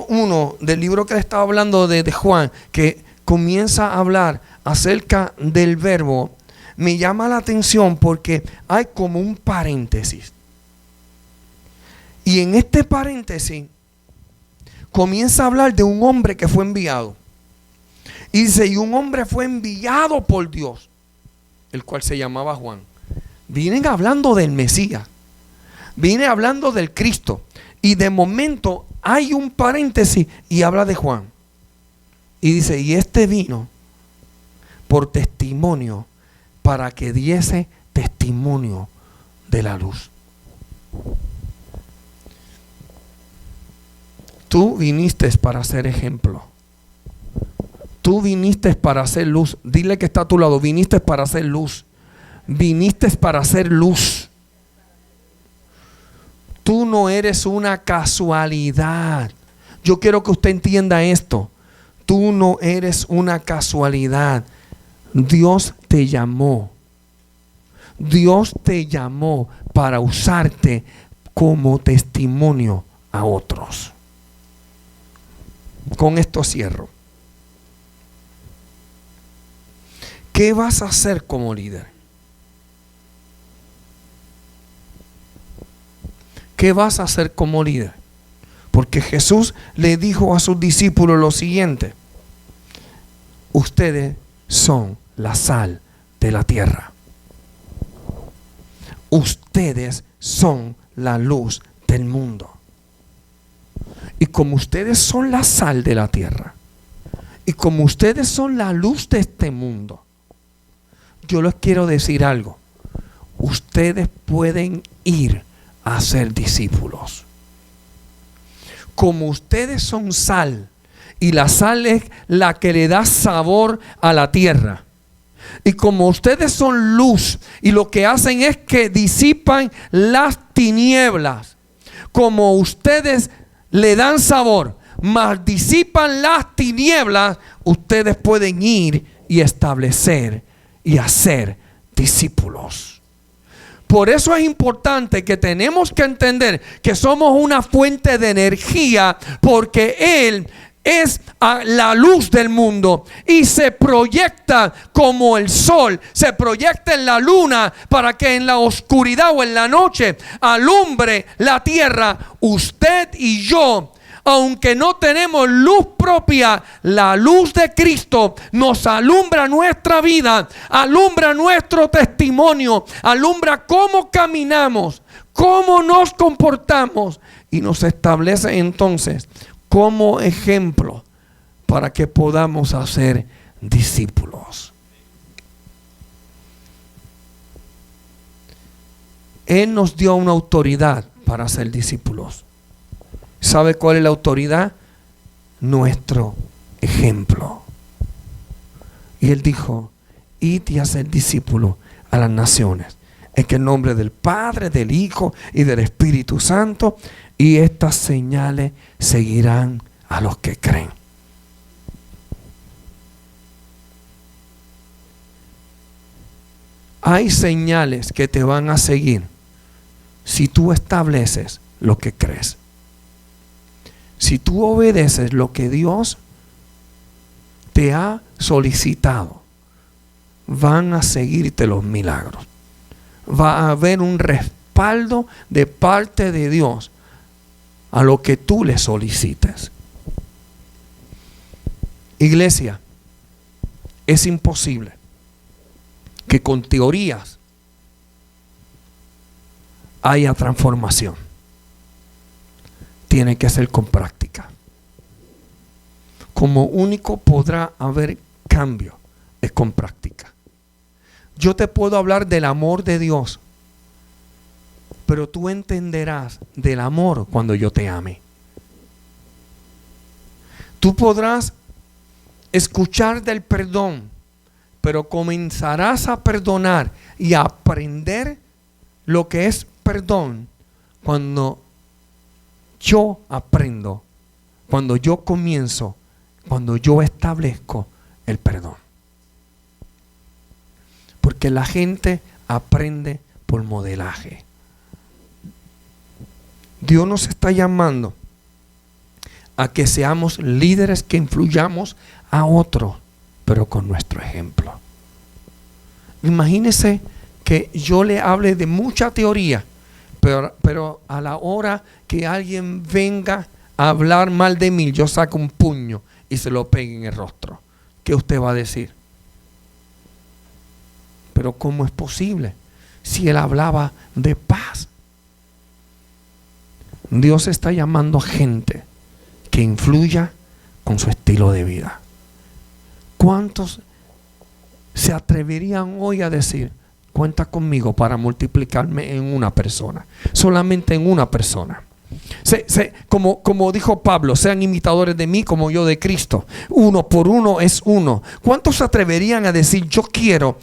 1 del libro que le estaba hablando de Juan, que comienza a hablar acerca del verbo, me llama la atención porque hay como un paréntesis. Y en este paréntesis comienza a hablar de un hombre que fue enviado. Y dice, y un hombre fue enviado por Dios, el cual se llamaba Juan. Vienen hablando del Mesías. Viene hablando del Cristo. Y de momento hay un paréntesis y habla de Juan. Y dice, y este vino por testimonio para que diese testimonio de la luz. Tú viniste para ser ejemplo. Tú viniste para hacer luz. Dile que está a tu lado, viniste para hacer luz. Viniste para hacer luz. Tú no eres una casualidad. Yo quiero que usted entienda esto. Tú no eres una casualidad. Dios te llamó. Dios te llamó para usarte como testimonio a otros. Con esto cierro. ¿Qué vas a hacer como líder? ¿Qué vas a hacer como líder? Porque Jesús le dijo a sus discípulos lo siguiente: ustedes son la sal de la tierra. Ustedes son la luz del mundo. Y como ustedes son la sal de la tierra, y como ustedes son la luz de este mundo, yo les quiero decir algo. Ustedes pueden ir a ser discípulos. Como ustedes son sal, y la sal es la que le da sabor a la tierra. Y como ustedes son luz, y lo que hacen es que disipan las tinieblas. Como ustedes le dan sabor, mas disipan las tinieblas, ustedes pueden ir y establecer y hacer discípulos. Por eso es importante que tenemos que entender que somos una fuente de energía, porque Él es la luz del mundo y se proyecta como el sol, se proyecta en la luna para que en la oscuridad o en la noche alumbre la tierra. Usted y yo, aunque no tenemos luz propia, la luz de Cristo nos alumbra nuestra vida, alumbra nuestro testimonio, alumbra cómo caminamos, cómo nos comportamos, y nos establece entonces como ejemplo para que podamos hacer discípulos. Él nos dio una autoridad para ser discípulos. ¿Sabe cuál es la autoridad? Nuestro ejemplo. Y Él dijo: id y hacer discípulos a las naciones, en que el nombre del Padre, del Hijo y del Espíritu Santo, y estas señales seguirán a los que creen. Hay señales que te van a seguir si tú estableces lo que crees. Si tú obedeces lo que Dios te ha solicitado, van a seguirte los milagros. Va a haber un respaldo de parte de Dios a lo que tú le solicites. Iglesia, es imposible que con teorías haya transformación. Tiene que ser con práctica. Como único podrá haber cambio es con práctica. Yo te puedo hablar del amor de Dios, pero tú entenderás del amor cuando yo te ame. Tú podrás escuchar del perdón, pero comenzarás a perdonar y a aprender lo que es perdón cuando yo aprendo, cuando yo comienzo, cuando yo establezco el perdón. Porque la gente aprende por modelaje. Dios nos está llamando a que seamos líderes que influyamos a otros, pero con nuestro ejemplo. Imagínese que yo le hable de mucha teoría, pero a la hora que alguien venga a hablar mal de mí, yo saco un puño y se lo pegue en el rostro. ¿Qué usted va a decir? Pero ¿cómo es posible si él hablaba de paz? Dios está llamando gente que influya con su estilo de vida. ¿Cuántos se atreverían hoy a decir: cuenta conmigo para multiplicarme en una persona, solamente en una persona? Como dijo Pablo: sean imitadores de mí como yo de Cristo. Uno por uno es uno. ¿Cuántos se atreverían a decir: yo quiero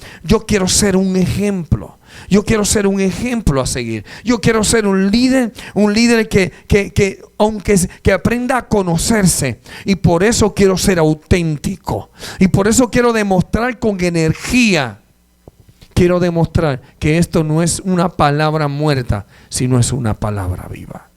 ser un ejemplo? Yo quiero ser un ejemplo a seguir. Yo quiero ser un líder que aprenda a conocerse. Y por eso quiero ser auténtico. Y por eso quiero demostrar con energía. Quiero demostrar que esto no es una palabra muerta, sino es una palabra viva.